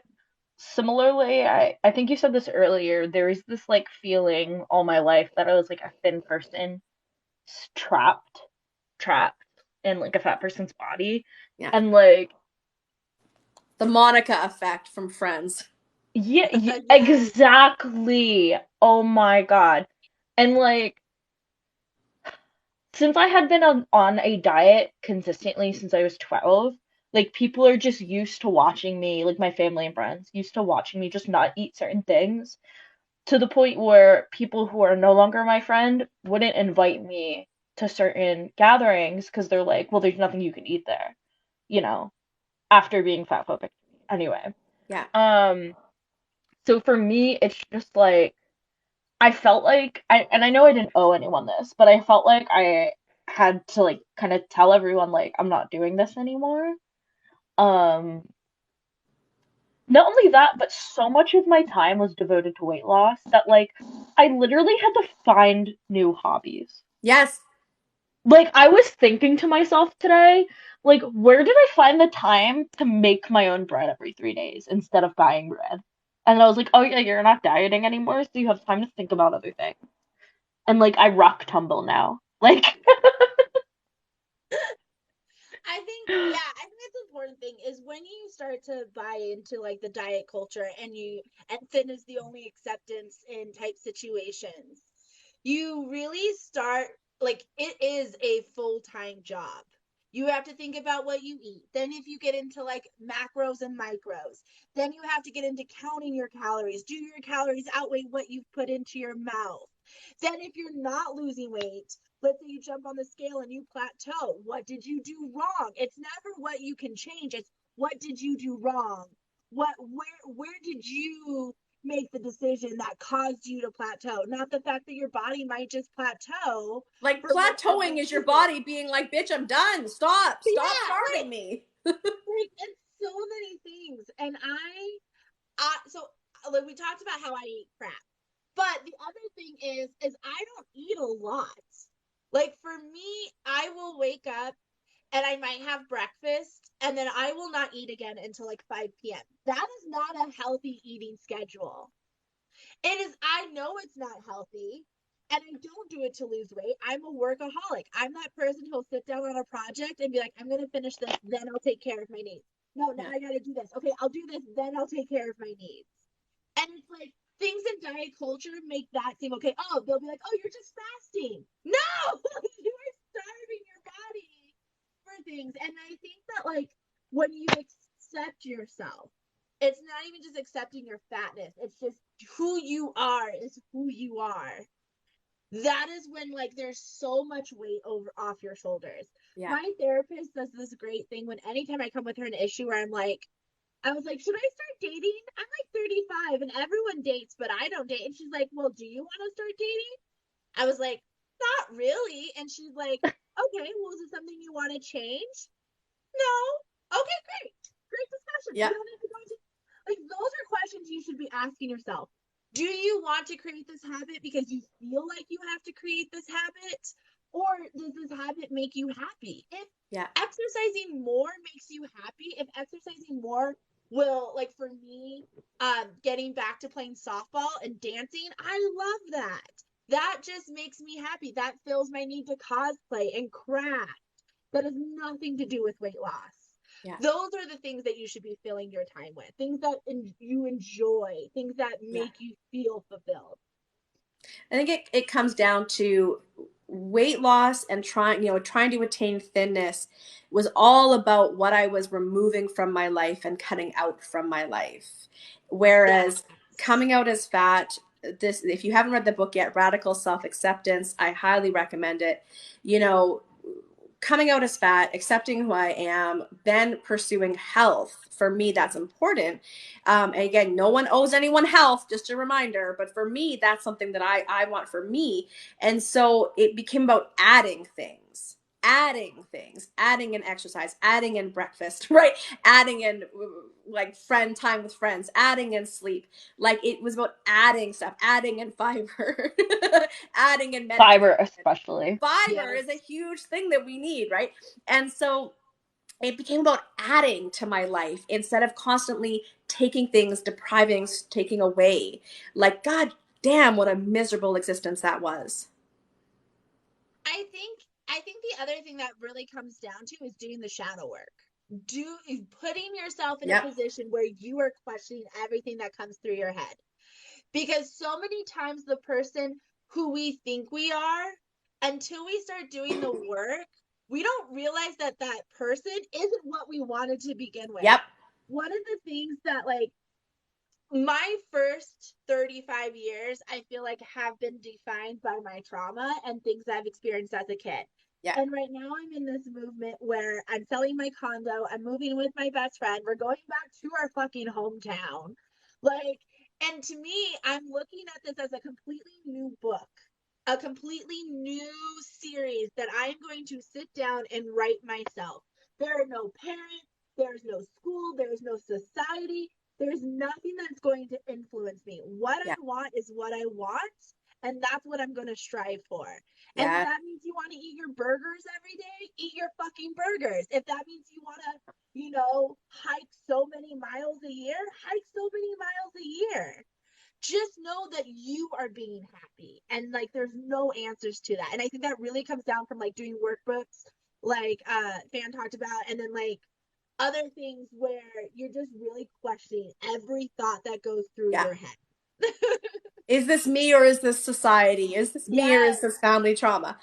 similarly, I think you said this earlier. There is this like feeling all my life that I was like a thin person trapped in like a fat person's body. Yeah. And like, The Monica effect from Friends. yeah, Yes. exactly. Oh my God. And like, since I had been on a diet consistently since I was 12, like people are just used to watching me, like my family and friends, used to watching me just not eat certain things, to the point where people who are no longer my friend wouldn't invite me to certain gatherings because they're like, well, there's nothing you can eat there, you know, after being fat phobic. Anyway, Yeah. um, so for me, it's just like I felt like and I know I didn't owe anyone this, but I felt like I had to like kind of tell everyone like I'm not doing this anymore. Um, Not only that, but so much of my time was devoted to weight loss that like I literally had to find new hobbies. Yes. Like I was thinking to myself today, like where did I find the time to make my own bread every 3 days instead of buying bread? And I was like, oh yeah, you're not dieting anymore, so you have time to think about other things. And like I rock tumble now. Like I think that's the important thing is when you start to buy into like the diet culture and fitness the only acceptance in type situations, you really start like it is a full-time job. You have to think about what you eat. Then if you get into like macros and micros, then you have to get into counting your calories. Do your calories outweigh what you've put into your mouth? Then if you're not losing weight, let's say you jump on the scale and you plateau. What did you do wrong? It's never what you can change. It's what did you do wrong? Where did you make the decision that caused you to plateau? Not the fact that your body might just plateau Like for whatever plateauing is your reason. body being like, bitch, I'm done. Stop. But Stop yeah, starving me. it's so many things. And so like we talked about how I eat crap. But the other thing is I don't eat a lot. Like for me, I will wake up and I might have breakfast and then I will not eat again until like 5 p.m. That is not a healthy eating schedule. It is, I know it's not healthy and I don't do it to lose weight. I'm a workaholic. I'm that person who'll sit down on a project and be like, I'm going to finish this, then I'll take care of my needs. No, now Yeah. I got to do this. Okay, I'll do this, then I'll take care of my needs. And it's like things in diet culture make that seem okay. Oh, they'll be like, oh, you're just fasting. No, you are starving your body for things. And I think that like when you accept yourself, it's not even just accepting your fatness. It's just who you are is who you are. That is when like there's so much weight over off your shoulders. Yeah. My therapist does this great thing when anytime I come with her an issue where I was like, should I start dating? I'm like 35 and everyone dates, but I don't date. And she's like, well, do you want to start dating? I was like, not really. And she's like, okay, well, is it something you want to change? No. Okay, great. Great discussion. We Yeah. don't need to go into like those are questions you should be asking yourself. Do you want to create this habit because you feel like you have to create this habit? Or does this habit make you happy? If Yeah. exercising more makes you happy, if exercising more will like for me, getting back to playing softball and dancing, I love that. That just makes me happy. That fills my need to cosplay and craft. That has nothing to do with weight loss. Yeah. Those are the things that you should be filling your time with. Things that you enjoy, things that Yeah. make you feel fulfilled. I think it comes down to weight loss and trying to attain thinness was all about what I was removing from my life and cutting out from my life. Whereas Yes. coming out as fat, this, if you haven't read the book yet, Radical Self-Acceptance, I highly recommend it. You know, coming out as fat, accepting who I am, then pursuing health. For me, that's important. And again, no one owes anyone health, just a reminder. But for me, that's something that I want for me. And so it became about adding things. adding things, adding in exercise, adding in breakfast, right? Adding in like friend time with friends, adding in sleep. Like it was about adding stuff, adding in fiber, adding in medication. Fiber especially. Fiber is a Yes. huge thing that we need, right? And so it became about adding to my life instead of constantly taking things, depriving, taking away. Like, God damn, what a miserable existence that was. I think I think the other thing that really comes down to is doing the shadow work. Do Putting yourself in a Yep. position where you are questioning everything that comes through your head. Because so many times the person who we think we are, until we start doing the work, we don't realize that that person isn't what we wanted to begin with. Yep. One of the things that, like, my first 35 years, I feel like, have been defined by my trauma and things I've experienced as a kid. Yeah. And right now I'm in this movement where I'm selling my condo, I'm moving with my best friend, we're going back to our fucking hometown. Like, and to me, I'm looking at this as a completely new book, a completely new series that I'm going to sit down and write myself. There are no parents, there's no school, there's no society, there's nothing that's going to influence me. What I Yeah. want is what I want, and that's what I'm going to strive for. And if Yeah. that means you want to eat your burgers every day, eat your fucking burgers. If that means you want to, hike so many miles a year, hike so many miles a year. Just know that you are being happy, and like there's no answers to that. And I think that really comes down from like doing workbooks, like Fan talked about, and then like other things where you're just really questioning every thought that goes through Yeah. your head. Is this me or is this society? Is this me or is Yes. this family trauma?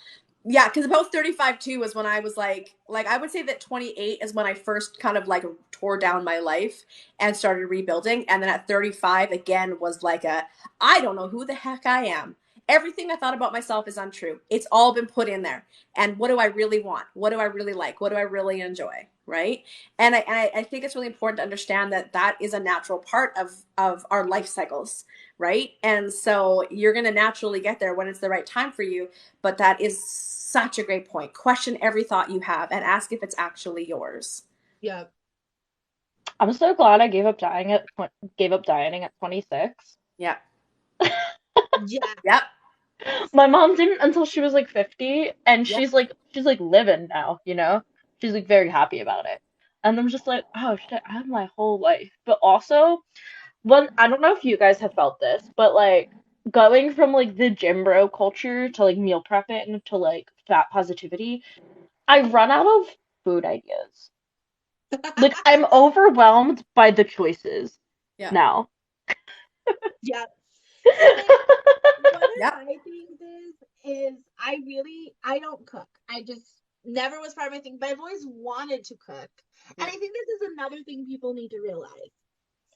Yeah, because about 35 too was when I was like I would say that 28 is when I first kind of like tore down my life and started rebuilding. And then at 35 again was like I don't know who the heck I am. Everything I thought about myself is untrue. It's all been put in there. And what do I really want? What do I really like? What do I really enjoy? Right. And I think it's really important to understand that that is a natural part of our life cycles, right? And so you're going to naturally get there when it's the right time for you. But that is such a great point. Question every thought you have and ask if it's actually yours. Yeah. I'm so glad I gave up dieting at 26. Yeah. Yeah. Yep. My mom didn't until she was like 50, and Yep. she's like living now, you know? She's like very happy about it. And I'm just like, oh shit, I have my whole life. But also, I don't know if you guys have felt this, but like going from like the gym bro culture to like meal prepping to like fat positivity, I run out of food ideas. Like I'm overwhelmed by the choices Yeah. now. Yeah. And like one of Yep. my things is I don't cook. I just never was part of my thing, but I've always wanted to cook. And Yeah. I think this is another thing people need to realize.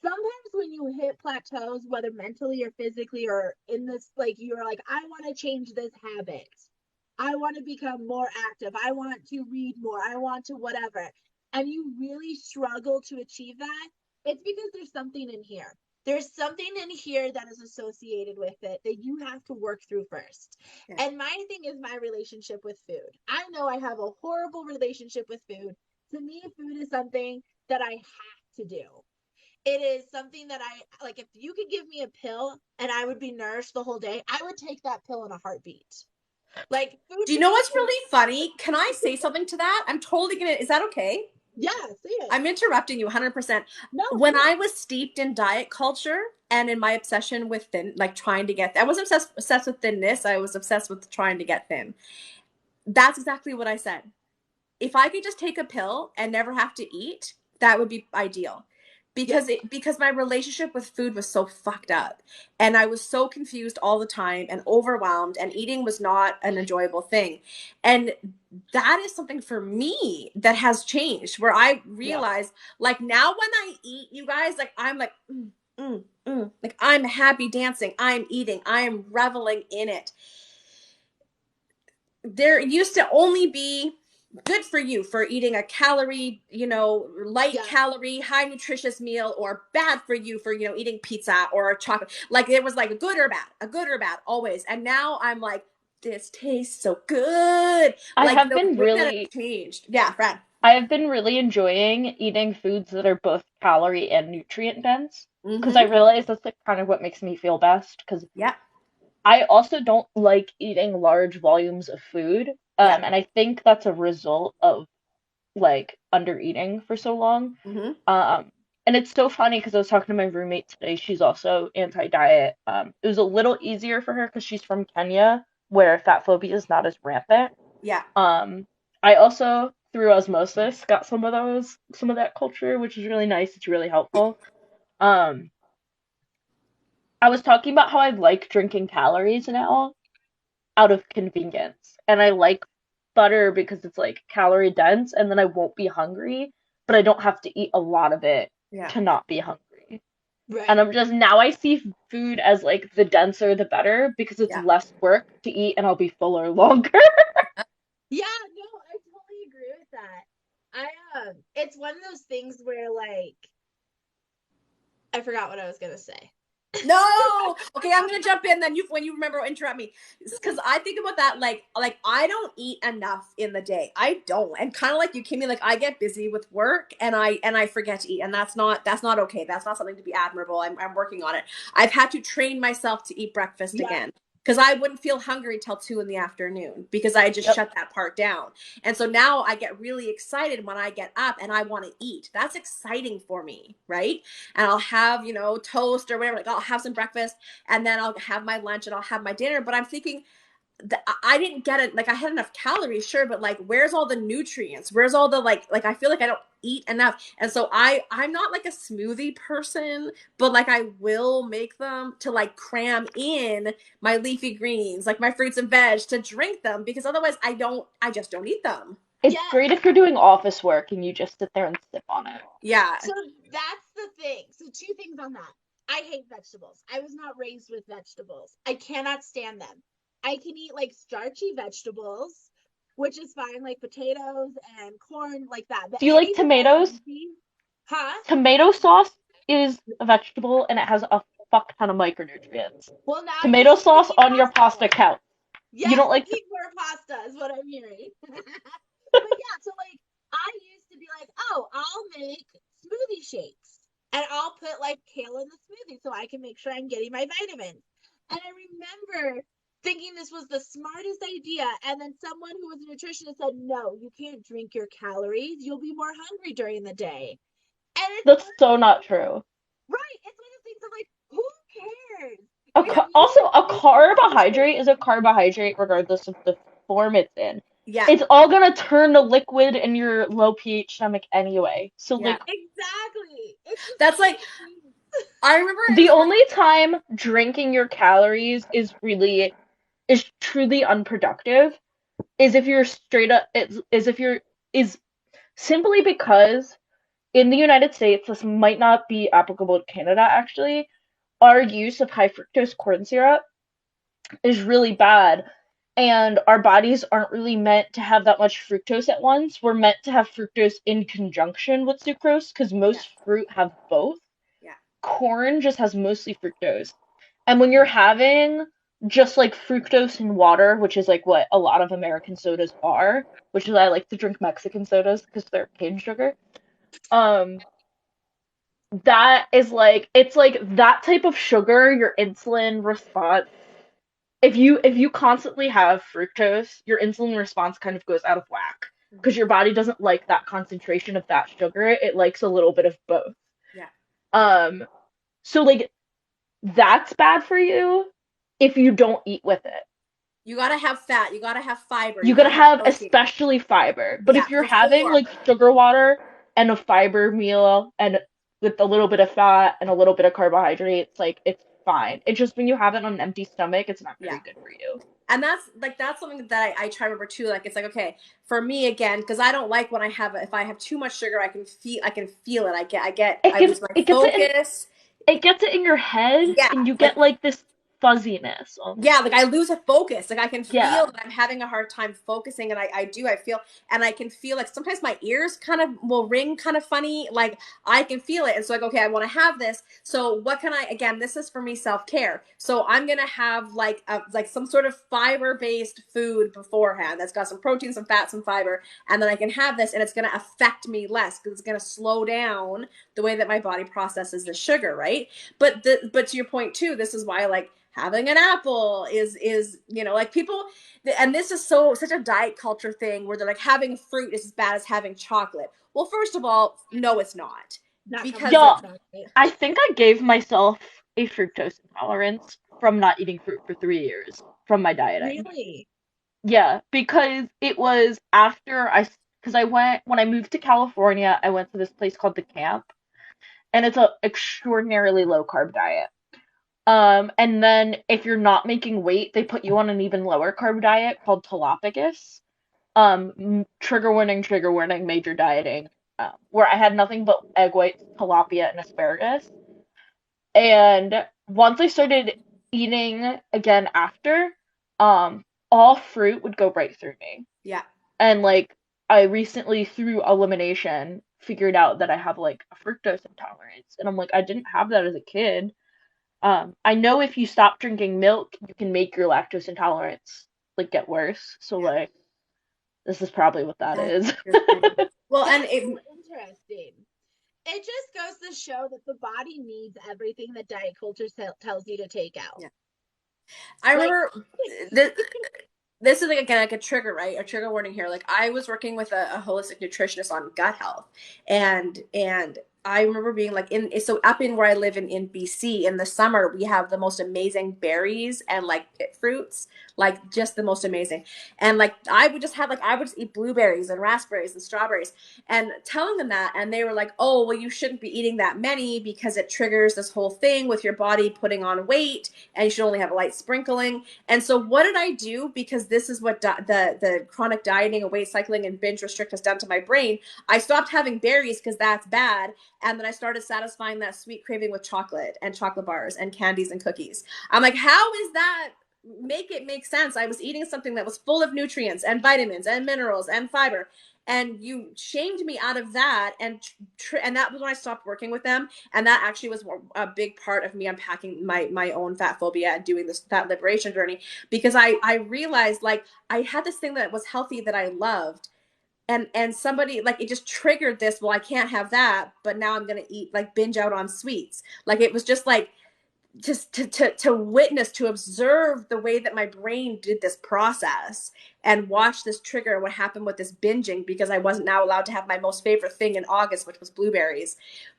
Sometimes when you hit plateaus, whether mentally or physically or in this, like you're like, I want to change this habit. I want to become more active. I want to read more. I want to whatever. And you really struggle to achieve that. It's because there's something in here. There's something in here that is associated with it that you have to work through first. Yeah. And my thing is my relationship with food. I know I have a horrible relationship with food. To me, food is something that I have to do. It is something that I like. If you could give me a pill and I would be nourished the whole day, I would take that pill in a heartbeat. Like food Do you to know me what's is, really funny? Can I say something to that? I'm totally gonna, is that okay? yeah, say it. I'm interrupting you 100%. No, When say I it. was steeped in diet culture and in my obsession with thin, like trying to get, I wasn't obsessed with thinness. I was obsessed with trying to get thin. That's exactly what I said. If I could just take a pill and never have to eat, that would be ideal. Yeah, Because my relationship with food was so fucked up and I was so confused all the time and overwhelmed and eating was not an enjoyable thing. And that is something for me that has changed where I yeah, realize like now when I eat, you guys, like I'm like like I'm happy dancing, I'm eating, I am reveling in it. There used to only be good for you for eating a calorie, light yeah, calorie, high nutritious meal, or bad for you for, eating pizza or chocolate. Like there was like a good or bad always. And now I'm like, this tastes so good. I Like have the been way that really it changed. Yeah, Fran. I have been really enjoying eating foods that are both calorie and nutrient dense because I Mm-hmm. realize that's like kind of what makes me feel best because Yeah. I also don't like eating large volumes of food. Yeah. And I think that's a result of like under eating for so long. Mm-hmm. Um, and it's so funny because I was talking to my roommate today. She's also anti-diet. It was a little easier for her because she's from Kenya, where fat phobia is not as rampant. Yeah. Um, I also, through osmosis, got some of that culture, which is really nice. It's really helpful. Um, I was talking about how I like drinking calories now out of convenience, and I like butter because it's like calorie dense, and then I won't be hungry, but I don't have to eat a lot of it Yeah. to not be hungry. And Right. I'm just now I see food as like the denser the better because it's Yeah. less work to eat and I'll be fuller longer. Yeah, no, I totally agree with that. It's one of those things where like I forgot what I was gonna say. No. Okay, I'm gonna jump in. Then you, when you remember, interrupt me, because I think about that. Like I don't eat enough in the day. I don't, and kind of like you, Kimmy. Like I get busy with work, and I forget to eat, and that's not okay. That's not something to be admirable. I'm working on it. I've had to train myself to eat breakfast Yeah, again because I wouldn't feel hungry till 2 in the afternoon because I just Yep. shut that part down. And so now I get really excited when I get up and I want to eat. That's exciting for me, right? And I'll have, toast or whatever. Like I'll have some breakfast and then I'll have my lunch and I'll have my dinner. But I'm thinking that I didn't get it. Like I had enough calories, sure, but like, where's all the nutrients? Where's all the like? I feel like I don't eat enough, and so I'm not like a smoothie person, but like I will make them to like cram in my leafy greens, like my fruits and veg, to drink them because otherwise I just don't eat them. It's yeah. great if you're doing office work and you just sit there and sip on it. Yeah, So that's the thing. So two things on that. I hate vegetables. I was not raised with vegetables. I cannot stand them. I can eat like starchy vegetables, which is fine, like potatoes and corn, like that. But Do you like anything that's tomatoes? leafy, huh? Tomato sauce is a vegetable and it has a fuck ton of micronutrients. Well, now I Tomato just want to sauce eat on your pasta pasta. counts. You Yes, don't like eat more pasta is what I'm hearing. But yeah, so like I used to be like, oh, I'll make smoothie shakes and I'll put like kale in the smoothie so I can make sure I'm getting my vitamins. And I remember thinking this was the smartest idea. And then someone who was a nutritionist said, no, you can't drink your calories. You'll be more hungry during the day. And it's that's one of so those not things, true. right? It's one of those things of like, who cares? A If you also, a make your choices. carbohydrate is a carbohydrate regardless of the form it's in. yeah, It's all gonna turn to liquid in your low pH stomach anyway. So yeah. like Exactly. It's the That's like smartest thing. I remember it the was like only time drinking your calories is truly unproductive is if you're straight up is if you're is simply because in the United States, this might not be applicable to Canada actually, our use of high fructose corn syrup is really bad. And our bodies aren't really meant to have that much fructose at once. We're meant to have fructose in conjunction with sucrose because yeah, most fruit have both. yeah, Corn just has mostly fructose. And when you're having just like fructose in water, which is like what a lot of American sodas are, which is I like to drink Mexican sodas because they're cane sugar. Um, that is like it's like that type of sugar, your insulin response. If you constantly have fructose, your insulin response kind of goes out of whack because your body doesn't like that concentration of that sugar. It likes a little bit of both. yeah. Um, so like that's bad for you if you don't eat with it. You gotta have fat. You gotta have fiber. You You gotta gotta have have protein. especially fiber. But Yeah, if you're having before. like sugar water and a fiber meal and with a little bit of fat and a little bit of carbohydrates, like it's fine. It's just when you have it on an empty stomach, it's not Yeah. very good for you. And that's something that I try to remember too. Like it's like, okay, for me again, because I don't like when if I have too much sugar, I can feel it. I It lose gives my focus. it gets it in your head Yeah. and you Like get like this fuzziness almost. Yeah, like I lose a focus. Like I can feel Yeah. that I'm having a hard time focusing, and I feel, and I can feel like sometimes my ears kind of will ring kind of funny. Like I can feel it. And so like, okay, I want to have this. So what can I, again, this is for me self-care. So I'm going to have like some sort of fiber-based food beforehand that's got some protein, some fat, some fiber, and then I can have this and it's going to affect me less because it's going to slow down the way that my body processes the sugar, right? But to your point too, this is why like having an apple is like people, and this is such a diet culture thing where they're like having fruit is as bad as having chocolate. Well, first of all, no, it's not, Not coming because from Yeah, chocolate. I think I gave myself a fructose intolerance from not eating fruit for 3 years from my dieting. Really? Yeah, because it was after because I went, when I moved to California, I went to this place called the Camp, and it's a extraordinarily low carb diet. And then if you're not making weight, they put you on an even lower carb diet called Tilapicus. Trigger warning, major dieting. Where I had nothing but egg whites, tilapia, and asparagus. And once I started eating again after, all fruit would go right through me. yeah. And like I recently through elimination figured out that I have like a fructose intolerance. And I'm like, I didn't have that as a kid. I know if you stop drinking milk, you can make your lactose intolerance like get worse. So Yeah, like this is probably what that that's is. interesting. Well, and That's it, so interesting. It just goes to show that the body needs everything that diet culture tells you to take out. yeah. I Like, remember this, this is like again like a trigger, right? A trigger warning here. Like I was working with a holistic nutritionist on gut health, and I remember being like in so up in where I live in BC in the summer we have the most amazing berries and like pit fruits, like just the most amazing. And like I would just have like I would just eat blueberries and raspberries and strawberries and telling them that, and they were like, "Oh, well you shouldn't be eating that many because it triggers this whole thing with your body putting on weight and you should only have a light sprinkling." And so what did I do? Because this is what the chronic dieting and weight cycling and binge restrict has done to my brain. I stopped having berries because that's bad. And then I started satisfying that sweet craving with chocolate and chocolate bars and candies and cookies. I'm like, how is that? Make it make sense. I was eating something that was full of nutrients and vitamins and minerals and fiber, and you shamed me out of that, and that was when I stopped working with them, and that actually was a big part of me unpacking my own fat phobia and doing this fat liberation journey, because I realized like I had this thing that was healthy that I loved, and somebody like it just triggered this, well I can't have that, but now I'm gonna eat like binge out on sweets. Like it was just like just to witness, to observe the way that my brain did this process and watch this trigger, what happened with this binging, because I wasn't now allowed to have my most favorite thing in August, which was blueberries,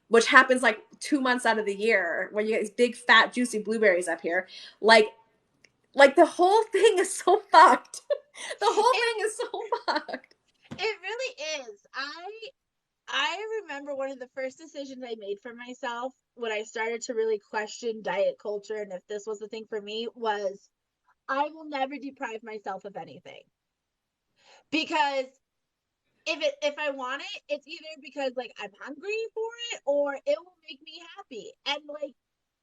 which happens like 2 months out of the year when you get these big fat juicy blueberries up here. Like the whole thing is so fucked. The whole it, thing is so fucked. it really is. I remember one of the first decisions I made for myself when I started to really question diet culture and if this was the thing for me was I will never deprive myself of anything. Because if I want it, it's either because like I'm hungry for it or it will make me happy. And like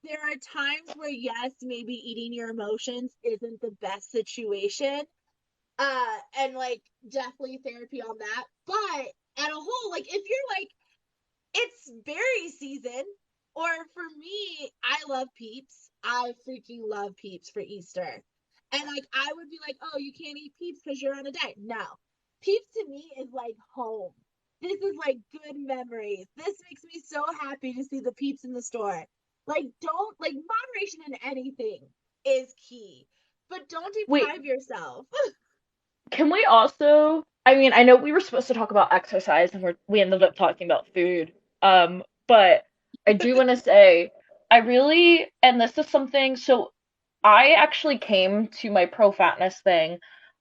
there are times where yes, maybe eating your emotions isn't the best situation. And like definitely therapy on that. But at a whole, like if you're like it's berry season, or for me, I love Peeps. I freaking love Peeps for Easter. And like I would be like, oh, you can't eat Peeps because you're on a diet. No. Peeps to me is like home. This is like good memories. This makes me so happy to see the Peeps in the store. Like, don't like moderation in anything is key, but don't Wait, deprive yourself. can we also, I mean, I know we were supposed to talk about exercise and we ended up talking about food. But I do want to say I really, and this is something, so I actually came to my pro fatness thing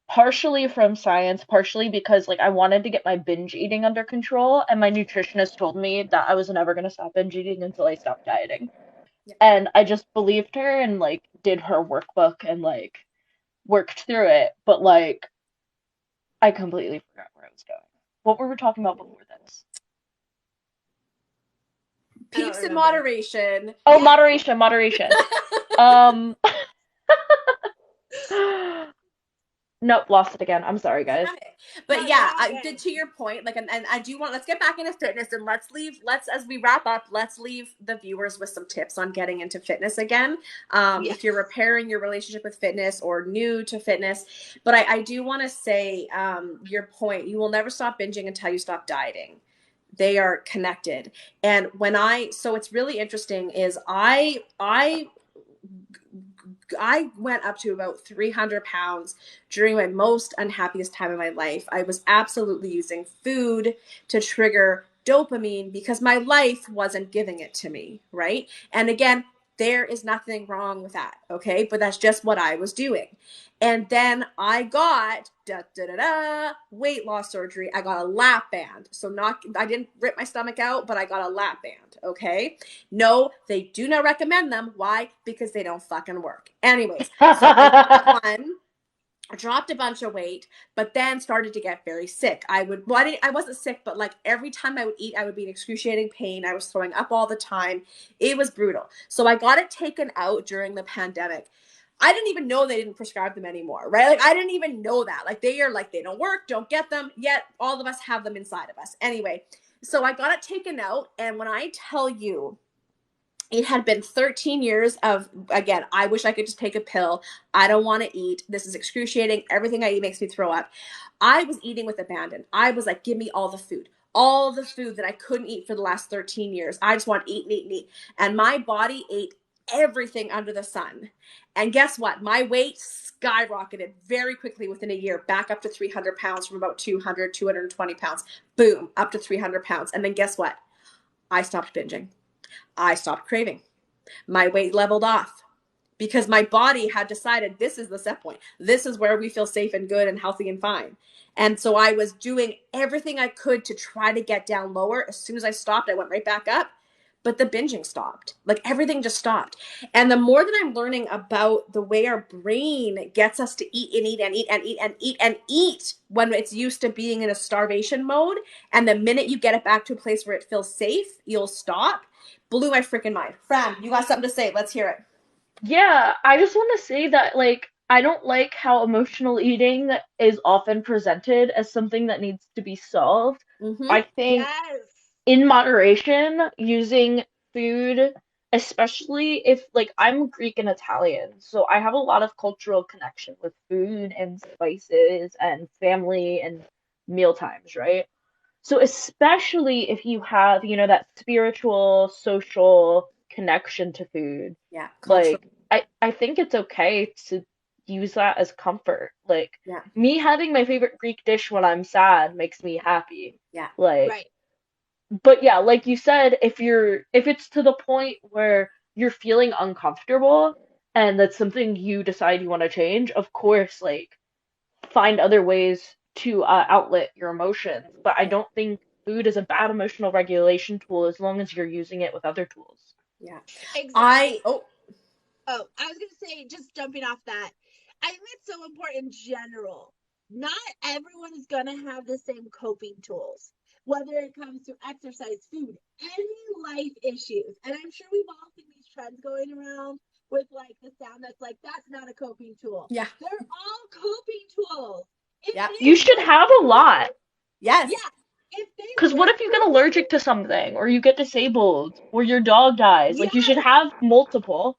partially from science, partially because like I wanted to get my binge eating under control, and my nutritionist told me that I was never going to stop binge eating until I stopped dieting. Yeah. And I just believed her and like did her workbook and like worked through it, but like I completely forgot where I was going. What were we talking about before this? I don't Peeps in remember. moderation. Oh, moderation, moderation. Um, Nope, lost it again. I'm sorry, guys. Okay. No, But you're yeah, all good. to your point, like, and I do want, let's get back into fitness and as we wrap up, let's leave the viewers with some tips on getting into fitness again. If you're Yes. repairing your relationship with fitness or new to fitness, but I do want to say, your point, you will never stop binging until you stop dieting. They are connected. And so it's really interesting is I went up to about 300 pounds during my most unhappiest time of my life. I was absolutely using food to trigger dopamine because my life wasn't giving it to me, right? And again, there is nothing wrong with that, okay? But that's just what I was doing. And then I got weight loss surgery. I got a lap band. So I didn't rip my stomach out, but I got a lap band, okay? No, they do not recommend them. Why? Because they don't fucking work. Anyways, so I got one, I dropped a bunch of weight, but then started to get very sick. I wasn't sick, but like every time I would eat, I would be in excruciating pain. I was throwing up all the time. It was brutal. So I got it taken out during the pandemic. I didn't even know they didn't prescribe them anymore, right? Like I didn't even know that. Like they are like, they don't work, don't get them, yet all of us have them inside of us. Anyway, so I got it taken out. And when I tell you, it had been 13 years of, again, I wish I could just take a pill. I don't want to eat. This is excruciating. Everything I eat makes me throw up. I was eating with abandon. I was like, give me all the food that I couldn't eat for the last 13 years. I just want to eat and eat and eat. And my body ate everything under the sun. And guess what? My weight skyrocketed very quickly within a year, back up to 300 pounds from about 200, 220 pounds. Boom, up to 300 pounds. And then guess what? I stopped binging. I stopped craving. My weight leveled off because my body had decided this is the set point. This is where we feel safe and good and healthy and fine. And so I was doing everything I could to try to get down lower. As soon as I stopped, I went right back up. But the binging stopped. Like everything just stopped. And the more that I'm learning about the way our brain gets us to eat and eat and eat and eat and eat and eat when it's used to being in a starvation mode, and the minute you get it back to a place where it feels safe, you'll stop. Blew my freaking mind. Fran, you got something to say? Let's hear it. Yeah, I just want to say that, like, I don't like how emotional eating is often presented as something that needs to be solved. Mm-hmm. I think Yes. in moderation, using food, especially if, like, I'm Greek and Italian, so I have a lot of cultural connection with food and spices and family and meal times, right? So especially if you have, that spiritual, social connection to food, Yeah. Cultural. like I think it's okay to use that as comfort. Like Yeah. me having my favorite Greek dish when I'm sad makes me happy. Yeah. Like, Right. but yeah, like you said, if it's to the point where you're feeling uncomfortable and that's something you decide you want to change, of course, like find other ways to outlet your emotions. But I Yeah. don't think food is a bad emotional regulation tool as long as you're using it with other tools. Yeah. Exactly. Oh, Oh, I was gonna say, just jumping off that, I think it's so important in general. Not everyone is gonna have the same coping tools, whether it comes to exercise, food, any life issues. And I'm sure we've all seen these trends going around with like the sound that's like, that's not a coping tool. yeah. They're all coping tools. If Yeah. they You should work have a for you, lot. Yes. yeah. If they Because what work if you for get allergic you, to something, or you get disabled, or your dog dies? Like, you should yes. have multiple.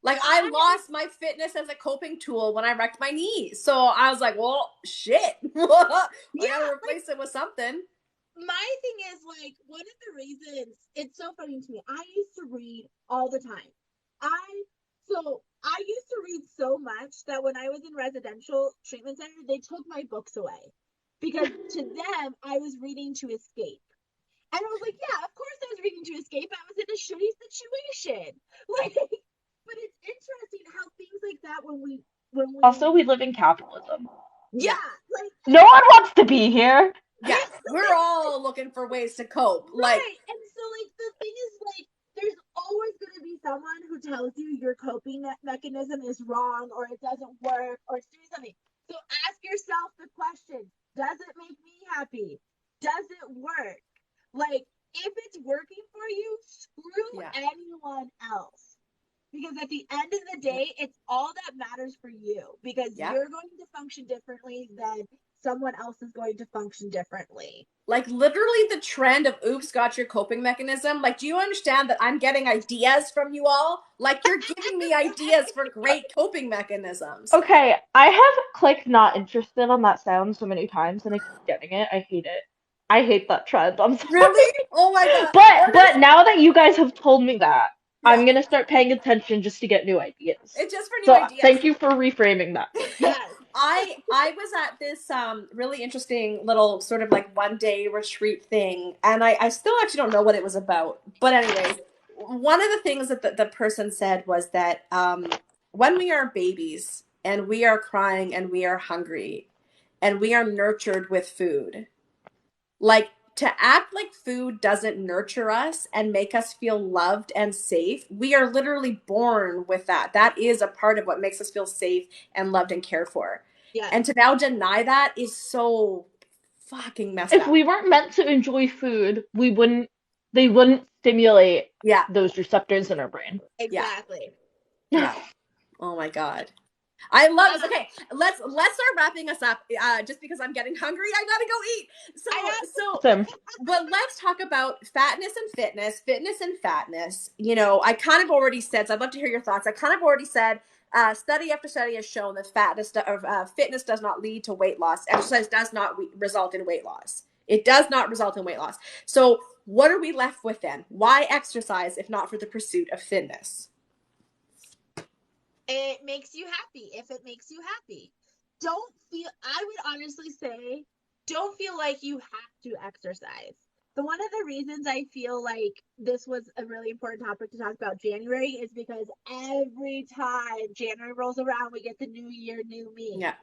Like I lost my fitness as a coping tool when I wrecked my knee. So I was like, well, shit. I gotta Yeah, like replace it with something. my thing is like one of the reasons it's so funny to me. I used to read all the time. I I used to read so much that when I was in residential treatment center, they took my books away because to them I was reading to escape. And I was like, yeah, of course I was reading to escape. I was in a shitty situation. Like, but it's interesting how things like that when we Also, we live in capitalism. Yeah. yeah, like No one wants to be here. Yeah. We're all looking for ways to cope. Like, right. And so, like, the thing is, like, there's always going to be someone who tells you your coping mechanism is wrong or it doesn't work or it's doing something. So ask yourself the question, does it make me happy? Does it work? Like, if it's working for you, screw yeah. anyone else. Because at the end of the day, it's all that matters for you because Yeah. you're going to function differently than someone else is going to function differently. Like literally the trend of oops, got your coping mechanism. Like, do you understand that I'm getting ideas from you all? Like, you're giving me ideas for great coping mechanisms. Okay, I have clicked not interested on that sound so many times and I keep getting it. I hate it. I hate that trend. I'm sorry. Really? Oh my god. But Or but now that you guys have told me that, yeah, I'm gonna start paying attention just to get new ideas. it's just for new So ideas. thank you for reframing that for me. Yes. I was at this really interesting little sort of like 1 day retreat thing, and I still actually don't know what it was about. But anyways, one of the things that the person said was that when we are babies and we are crying and we are hungry and we are nurtured with food, like to act like food doesn't nurture us and make us feel loved and safe, we are literally born with that. That is a part of what makes us feel safe and loved and cared for. Yes. And to now deny that is so fucking messed If up. we weren't meant to enjoy food, they wouldn't stimulate Yeah, those receptors in our brain. yeah, Exactly. yeah. Oh my God. I love this. Um, Okay, let's start wrapping us up. Just because I'm getting hungry, I gotta go eat. So I so Awesome. but let's talk about fatness and fitness and fatness. You know, I kind of already said, so I'd love to hear your thoughts. I kind of already said, study after study has shown that fitness does not lead to weight loss. Exercise does not result in weight loss. It does not result in weight loss. So what are we left with then? Why exercise if not for the pursuit of fitness? It makes you happy if it makes you happy. Don't feel, I would honestly say, don't feel like you have to exercise. The one of the reasons I feel like this was a really important topic to talk about January is because every time January rolls around, we get the new year, new me. Yeah.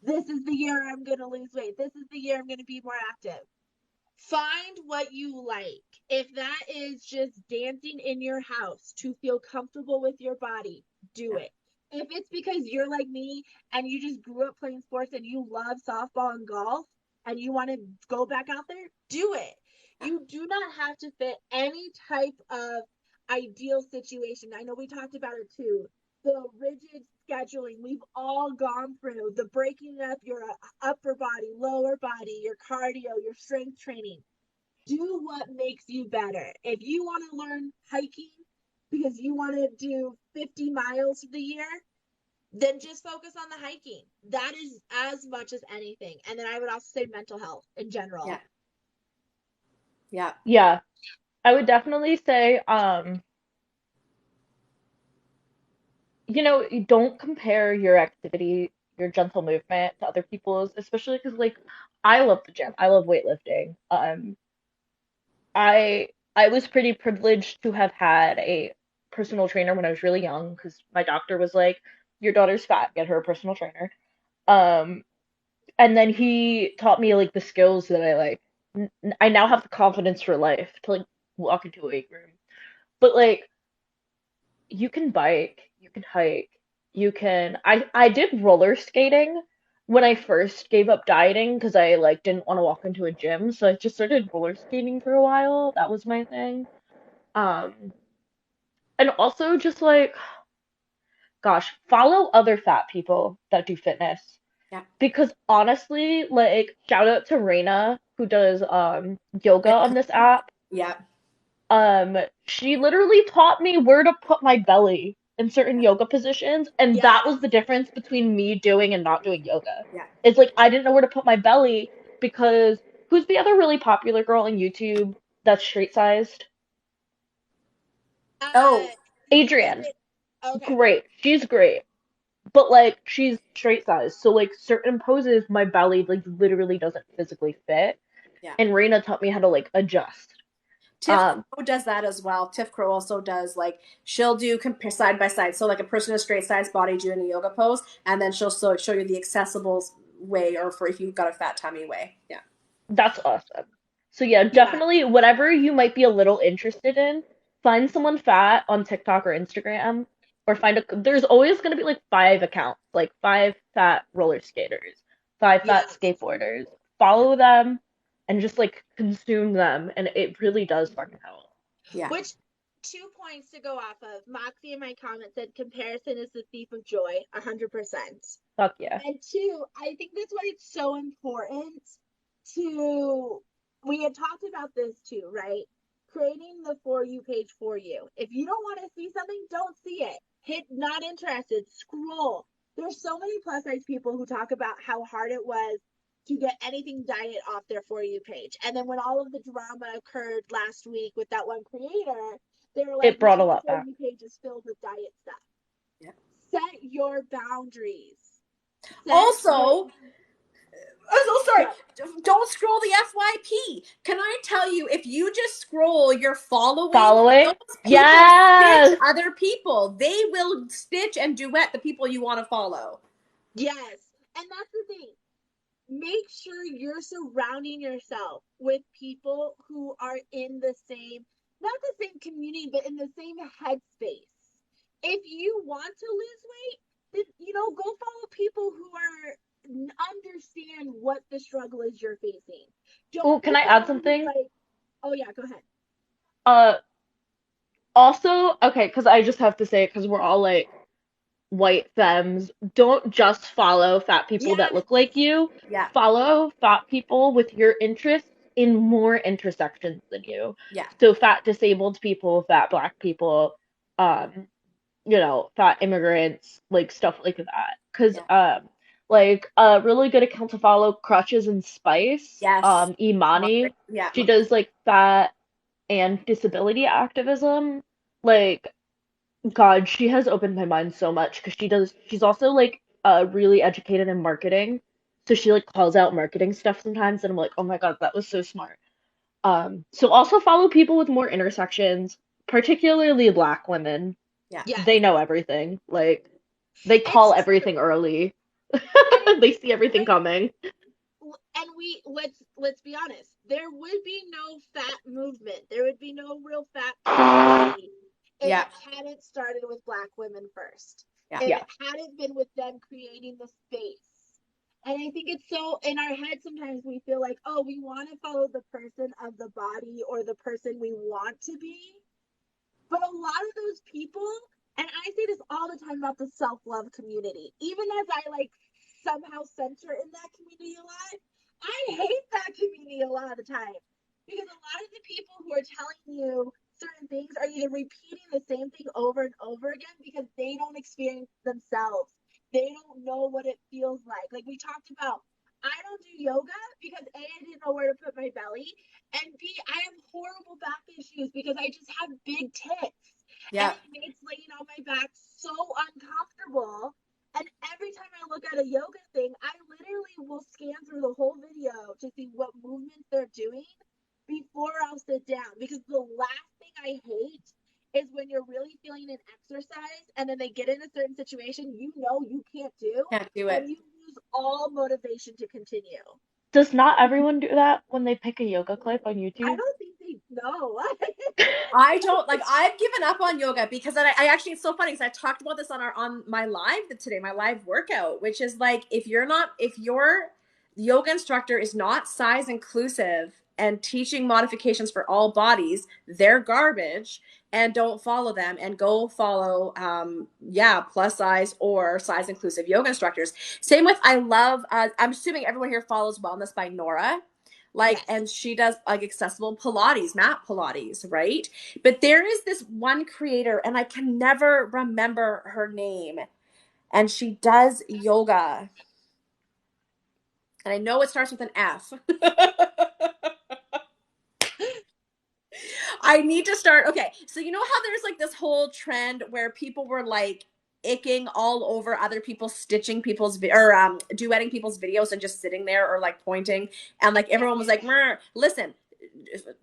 This is the year I'm going to lose weight. This is the year I'm going to be more active. Find what you like. If that is just dancing in your house to feel comfortable with your body, do Yeah. it. If it's because you're like me and you just grew up playing sports and you love softball and golf and you want to go back out there, do it. You do not have to fit any type of ideal situation. I know we talked about it too. The rigid scheduling we've all gone through, the breaking up your upper body, lower body, your cardio, your strength training. Do what makes you better. If you want to learn hiking because you want to do 50 miles for the year, then just focus on the hiking. That is as much as anything. And then I would also say mental health in Yeah. general. Yeah. Yeah, I would definitely say, you don't compare your activity, your gentle movement to other people's, especially because like I love the gym. I love weightlifting. I was pretty privileged to have had a personal trainer when I was really young because my doctor was like, "Your daughter's fat, get her a personal trainer." Um, and then he taught me like the skills that I like. I now have the confidence for life to like walk into a weight room. But like you can bike, you can hike, you can I did roller skating when I first gave up dieting because I like didn't want to walk into a gym, so I just started roller skating for a while. That was my thing. Um, and also just like gosh, follow other fat people that do fitness. Yeah. Because honestly, like shout out to Reina who does yoga on this app. Yeah. She literally taught me where to put my belly in certain yoga positions, and that Yes. was the difference between me doing and not doing yoga. Yeah. It's like I didn't know where to put my belly because who's the other really popular girl on YouTube that's straight sized? Uh, Oh, is Adrienne. it okay? Great. She's great. But like she's straight sized. So like certain poses my belly like literally doesn't physically fit. yeah. And Reina taught me how to like adjust. Tiff Um Crow does that as well. Tiff Crow also does like she'll do compare side by side. So like a person in a straight size body doing a yoga pose, and then she'll show you the accessible way, or for if you've got a fat tummy way. Yeah, That's awesome. So yeah, Yeah. definitely whatever you might be a little interested in, find someone fat on TikTok or Instagram, or there's always gonna be like five accounts, like five fat roller skaters, five fat Yes. skateboarders. yeah, Follow them and just like consume them, and it really does fucking help. yeah, Which 2 points to go off of. Moxie in my comment said comparison is the thief of joy, 100%. Fuck yeah. And two, I think that's why it's so important to, we had talked about this too, right? Creating the For You page for you. If you don't want to see something, don't see it. Hit not interested, scroll. There's so many plus size people who talk about how hard it was to get anything diet off their For You page. And then when all of the drama occurred last week with that one creator, they were like, It brought now a the lot For back. You page is filled with diet stuff. Yeah. Set your boundaries. Also, I'm so sorry. What? Don't scroll the FYP. Can I tell you, if you just scroll your Following? those people Yes! stitch other people. They will stitch and duet the people you want to follow. Yes. And that's the thing. Make sure you're surrounding yourself with people who are in the same, not the same community, but in the same headspace. If you want to lose weight, then, go follow people who understand what the struggle is you're facing. Oh, Don't can be I add someone who's something? like, oh yeah, go ahead. Uh, Also, okay, because I just have to say it because we're all like white femmes. Don't just follow fat people that Yes. look like you. Yeah. Follow fat people with your interests in more intersections than you. Yeah. So fat disabled people, fat black people, um, fat immigrants, like stuff like that. Because Yeah. like a really good account to follow, Crutches and Spice, Yes. Imani, Yeah. she does like fat and disability activism. Like, God, she has opened my mind so much because she's also like really educated in marketing. So she like calls out marketing stuff sometimes and I'm like, "Oh my God, that was so smart." So also follow people with more intersections, particularly black women. Yeah. Yes. They know everything. Like they call It's everything true. early. And it's They see everything like, coming. and let's be honest, there would be no fat movement, there would be no real fat community if Yeah. it hadn't started with black women first, Yeah. if Yeah. it hadn't been with them creating the space. And I think it's so in our head sometimes we feel like, oh, we want to follow the person of the body or the person we want to be, but a lot of those people, and I say this all the time about the self-love community, even as I like somehow center in that community a lot, I hate that community a lot of the time. Because a lot of the people who are telling you certain things are either repeating the same thing over and over again because they don't experience themselves. They don't know what it feels like. Like we talked about, I don't do yoga because A, I didn't know where to put my belly, and B, I have horrible back issues because I just have big tits. And Yeah. it makes laying on my back so uncomfortable. And every time I look at a yoga thing, I literally will scan through the whole video to see what movements they're doing before I'll sit down. Because the last thing I hate is when you're really feeling an exercise and then they get in a certain situation you can't do, Can't do and it. you lose all motivation to continue. Does not everyone do that when they pick a yoga clip on I YouTube? don't think they know. I don't like. I've given up on yoga because I actually it's so funny because I talked about this on my live today, my live workout, which is like if your yoga instructor is not size inclusive and teaching modifications for all bodies, they're garbage and don't follow them and go follow plus size or size inclusive yoga instructors. Same with I love I'm assuming everyone here follows Wellness by Nora, like, Yes. and she does like accessible Pilates, mat Pilates, right? But there is this one creator and I can never remember her name, and she does yoga, and I know it starts with an F. I need to start. Okay, so you know how there's like this whole trend where people were like icking all over other people, stitching people's or duetting people's videos and just sitting there or like pointing, and like everyone was like, listen,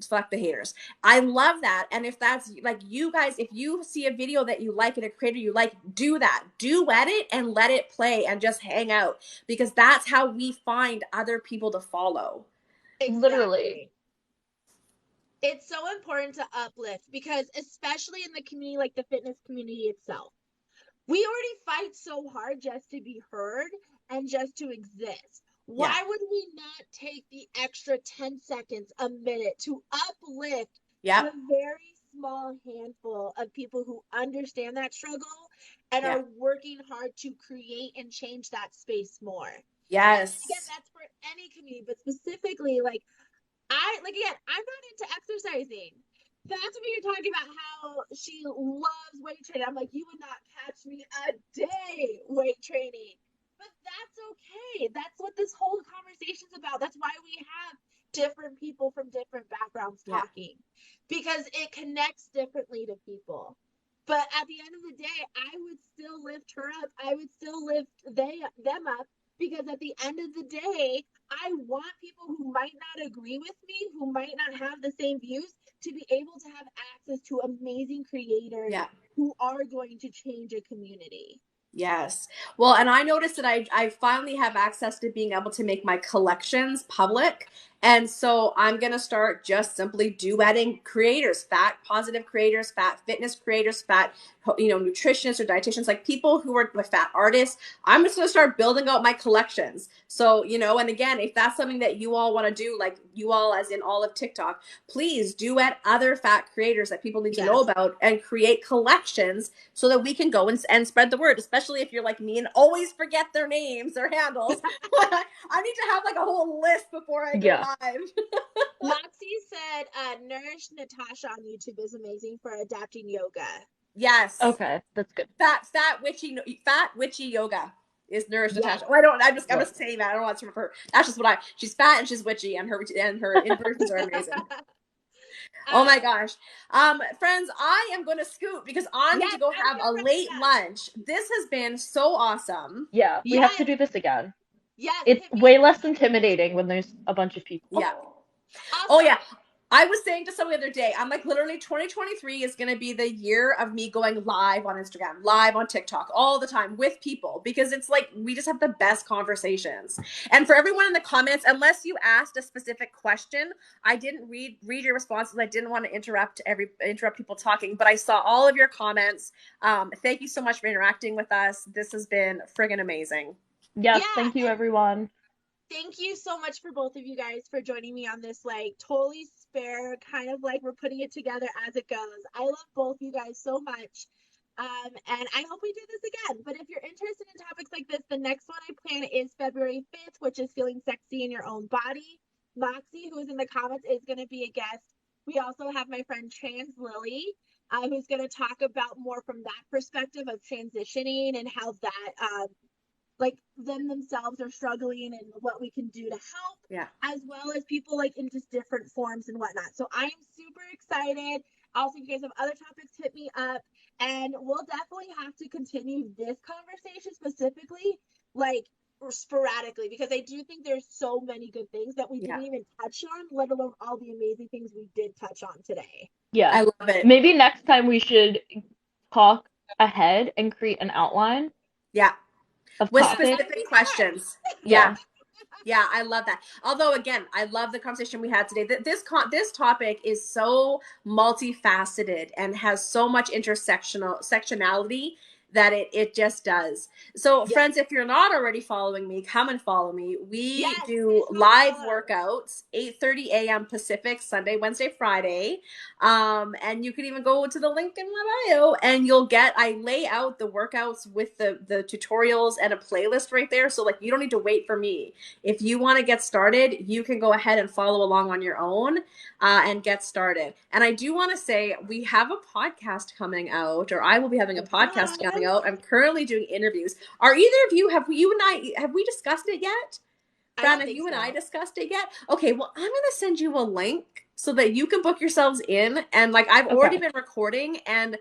fuck the haters. I love that. And if that's like you guys, if you see a video that you like and a creator you like, do that. Duet it and let it play and just hang out, because that's how we find other people to follow. Literally. Exactly. It's so important to uplift because especially in the community, like the fitness community itself, we already fight so hard just to be heard and just to exist. Yeah. Why would we not take the extra 10 seconds, a minute to uplift Yep. the very small handful of people who understand that struggle and Yeah. are working hard to create and change that space more. Again, Yes. that's for any community, but specifically, like, again, I'm not into exercising. That's when you're talking about how she loves weight training. I'm like, you would not catch me a day weight training. But that's okay. That's what this whole conversation's about. That's why we have different people from different backgrounds Yeah. talking, because it connects differently to people. But at the end of the day, I would still lift her up. I would still lift them up, because at the end of the day, I want people who might not agree with me, who might not have the same views, to be able to have access to amazing creators Yeah. who are going to change a community. Yes. Well, and I noticed that I finally have access to being able to make my collections public. And so I'm going to start just simply duetting creators, fat positive creators, fat fitness creators, fat, nutritionists or dietitians, like people who are with fat artists. I'm just going to start building out my collections. So, and again, if that's something that you all want to do, like you all, as in all of TikTok, please duet other fat creators that people need to know Yes. about and create collections so that we can go and spread the word, especially if you're like me and always forget their names, their handles. I need to have like a whole list before I go Yeah. live. Moxie said, Nourish Natasha on YouTube is amazing for adapting yoga. Yes. Okay, that's good. Fat witchy yoga is Nourish Yes. Natasha. Well, I don't. I'm Love just saying that. I don't want to refer. That's just what She's fat and she's witchy, and her inversions are amazing. Oh my um, gosh. Friends, I am going to scoot because I need to yes, go I'm have a gonna wrap late it up. lunch. This has been so awesome. Yeah, we have to Yes, do this again. yes, It's hit me way up. less intimidating when there's a bunch of people. Yeah. Oh Also, yeah. I was saying to someone the other day, I'm like, literally 2023 is going to be the year of me going live on Instagram, live on TikTok all the time with people, because it's like we just have the best conversations. And for everyone in the comments, unless you asked a specific question, I didn't read your responses. I didn't want to interrupt people talking, but I saw all of your comments. Thank you so much for interacting with us. This has been friggin' amazing. Yes, yeah, thank you and everyone. thank you so much for both of you guys for joining me on this, like, totally spare kind of, like, we're putting it together as it goes. I love both you guys so much. And I hope we do this again. But if you're interested in topics like this, the next one I plan is February 5th, which is feeling sexy in your own body. Moxie, who is in the comments, is going to be a guest. We also have my friend Trans Lily, who's going to talk about more from that perspective of transitioning and how that like them themselves are struggling and what we can do to help, Yeah. as well as people like in just different forms and whatnot. So I'm super excited. Also, if you guys have other topics, hit me up, and we'll definitely have to continue this conversation specifically, like, sporadically, because I do think there's so many good things that we Yeah. didn't even touch on, let alone all the amazing things we did touch on today. Yeah. I love it. Maybe next time we should talk ahead and create an outline Yeah. of With Yes, that topics. would specific be questions. smart. Yeah. Yeah. Yeah, I love that. Although, again, I love the conversation we had today. This topic is so multifaceted and has so much sectionality that it just does. So, Yes. friends, if you're not already following me, come and follow me. We Yes, do please go live follow. workouts 8:30 a.m. Pacific, Sunday, Wednesday, Friday. And you can even go to the link in my bio, and I lay out the workouts with the tutorials and a playlist right there. So, like, you don't need to wait for me. If you want to get started, you can go ahead and follow along on your own and get started. And I do want to say we have a podcast coming out, or I will be having a podcast coming Yes. out. I'm currently doing interviews. Are either of you, have we discussed it yet? I Fran, don't have think you and I so. discussed it yet? Okay, well, I'm going to send you a link so that you can book yourselves in. And like, I've already Okay. been recording, and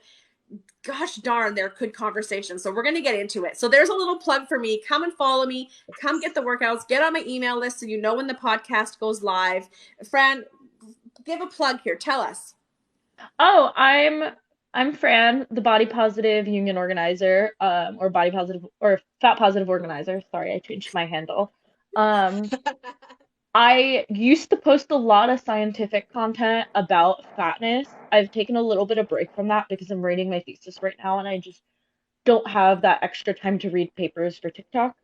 gosh darn, they're good conversations. So we're going to get into it. So there's a little plug for me. Come and follow me. Come get the workouts. Get on my email list so you know when the podcast goes live. Fran, give a plug here. Tell us. Oh, I'm Fran, the body positive union organizer, or body positive or fat positive organizer. Sorry, I changed my handle. Um, I used to post a lot of scientific content about fatness. I've taken a little bit of break from that because I'm writing my thesis right now and I just don't have that extra time to read papers for TikTok.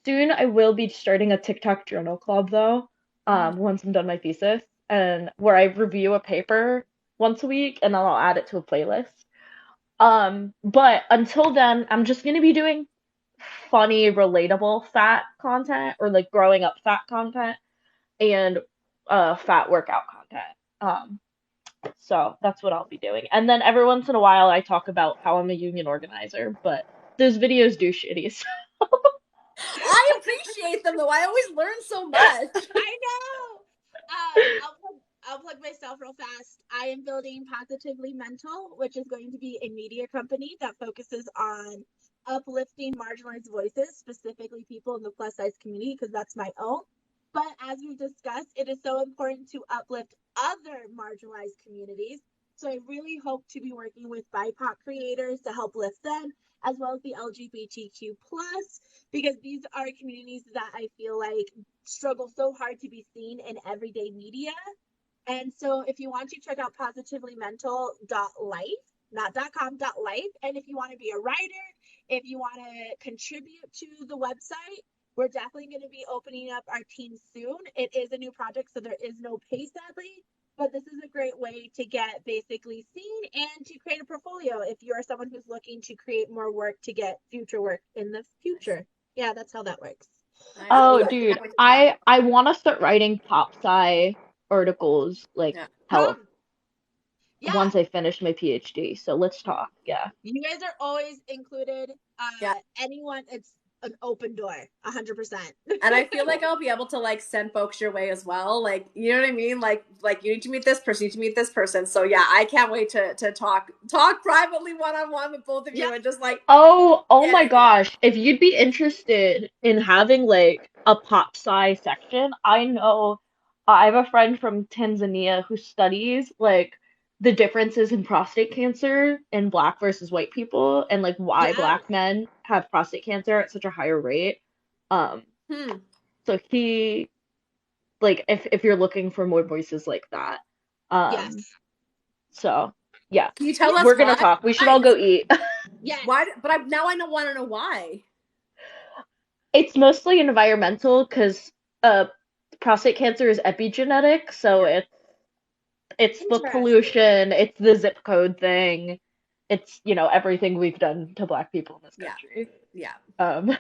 Soon I will be starting a TikTok journal club though, once I'm done my thesis, and where I review a paper once a week, and then I'll add it to a playlist. But until then, I'm just gonna be doing funny, relatable fat content, or like growing up fat content, and fat workout content. So that's what I'll be doing. And then every once in a while I talk about how I'm a union organizer, but those videos do shitty. So. I appreciate them though. I always learn so much. I know. I'll plug myself real fast. I am building Positively Mental, which is going to be a media company that focuses on uplifting marginalized voices, specifically people in the plus size community, because that's my own. But as we've discussed, it is so important to uplift other marginalized communities. So I really hope to be working with BIPOC creators to help lift them, as well as the LGBTQ plus, because these are communities that I feel like struggle so hard to be seen in everyday media. And so if you want to check out positivelymental.life, not .com, .life. And if you want to be a writer, if you want to contribute to the website, we're definitely going to be opening up our team soon. It is a new project, so there is no pay, sadly. But this is a great way to get basically seen and to create a portfolio if you are someone who's looking to create more work to get future work in the future. Yeah, that's how that works. Oh, Yeah. dude, I want to start writing pop sci articles like Yeah. health Yeah, once I finish my PhD. So let's talk. Yeah. you guys are always included. Yeah. Anyone, it's an open door, 100%. And I feel like I'll be able to like send folks your way as well. Like, you know what I mean? Like you need to meet this person, you need to meet this person. So yeah, I can't wait to talk privately one-on-one with both of you, and just like Oh my getting it. gosh. If you'd be interested in having like a pop sci section, I know I have a friend from Tanzania who studies like the differences in prostate cancer in black versus white people, and like why Yeah, black men have prostate cancer at such a higher rate. Um, Hmm. so he like if you're looking for more voices like that. Um, yes, so yeah, Can you tell yeah, us we're gonna why? talk. We should all go eat. yes. Why? But now I want to know why. It's mostly environmental because uh prostate cancer is epigenetic, so Yeah. it's the Interesting. pollution, it's the zip code thing, it's everything we've done to black people in this Yeah. country. Yeah. Um,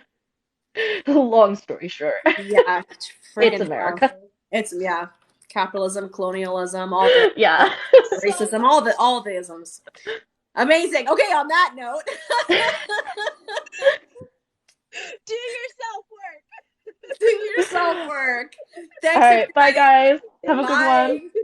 long story short, Yeah. it's Friggin' hell. America. It's yeah. Capitalism, colonialism, all the Yeah. So racism, much. all the isms. Amazing. Okay, on that note. Do your self work. Do your self work. All Thanks right, bye everybody. guys. Have a good one. Bye.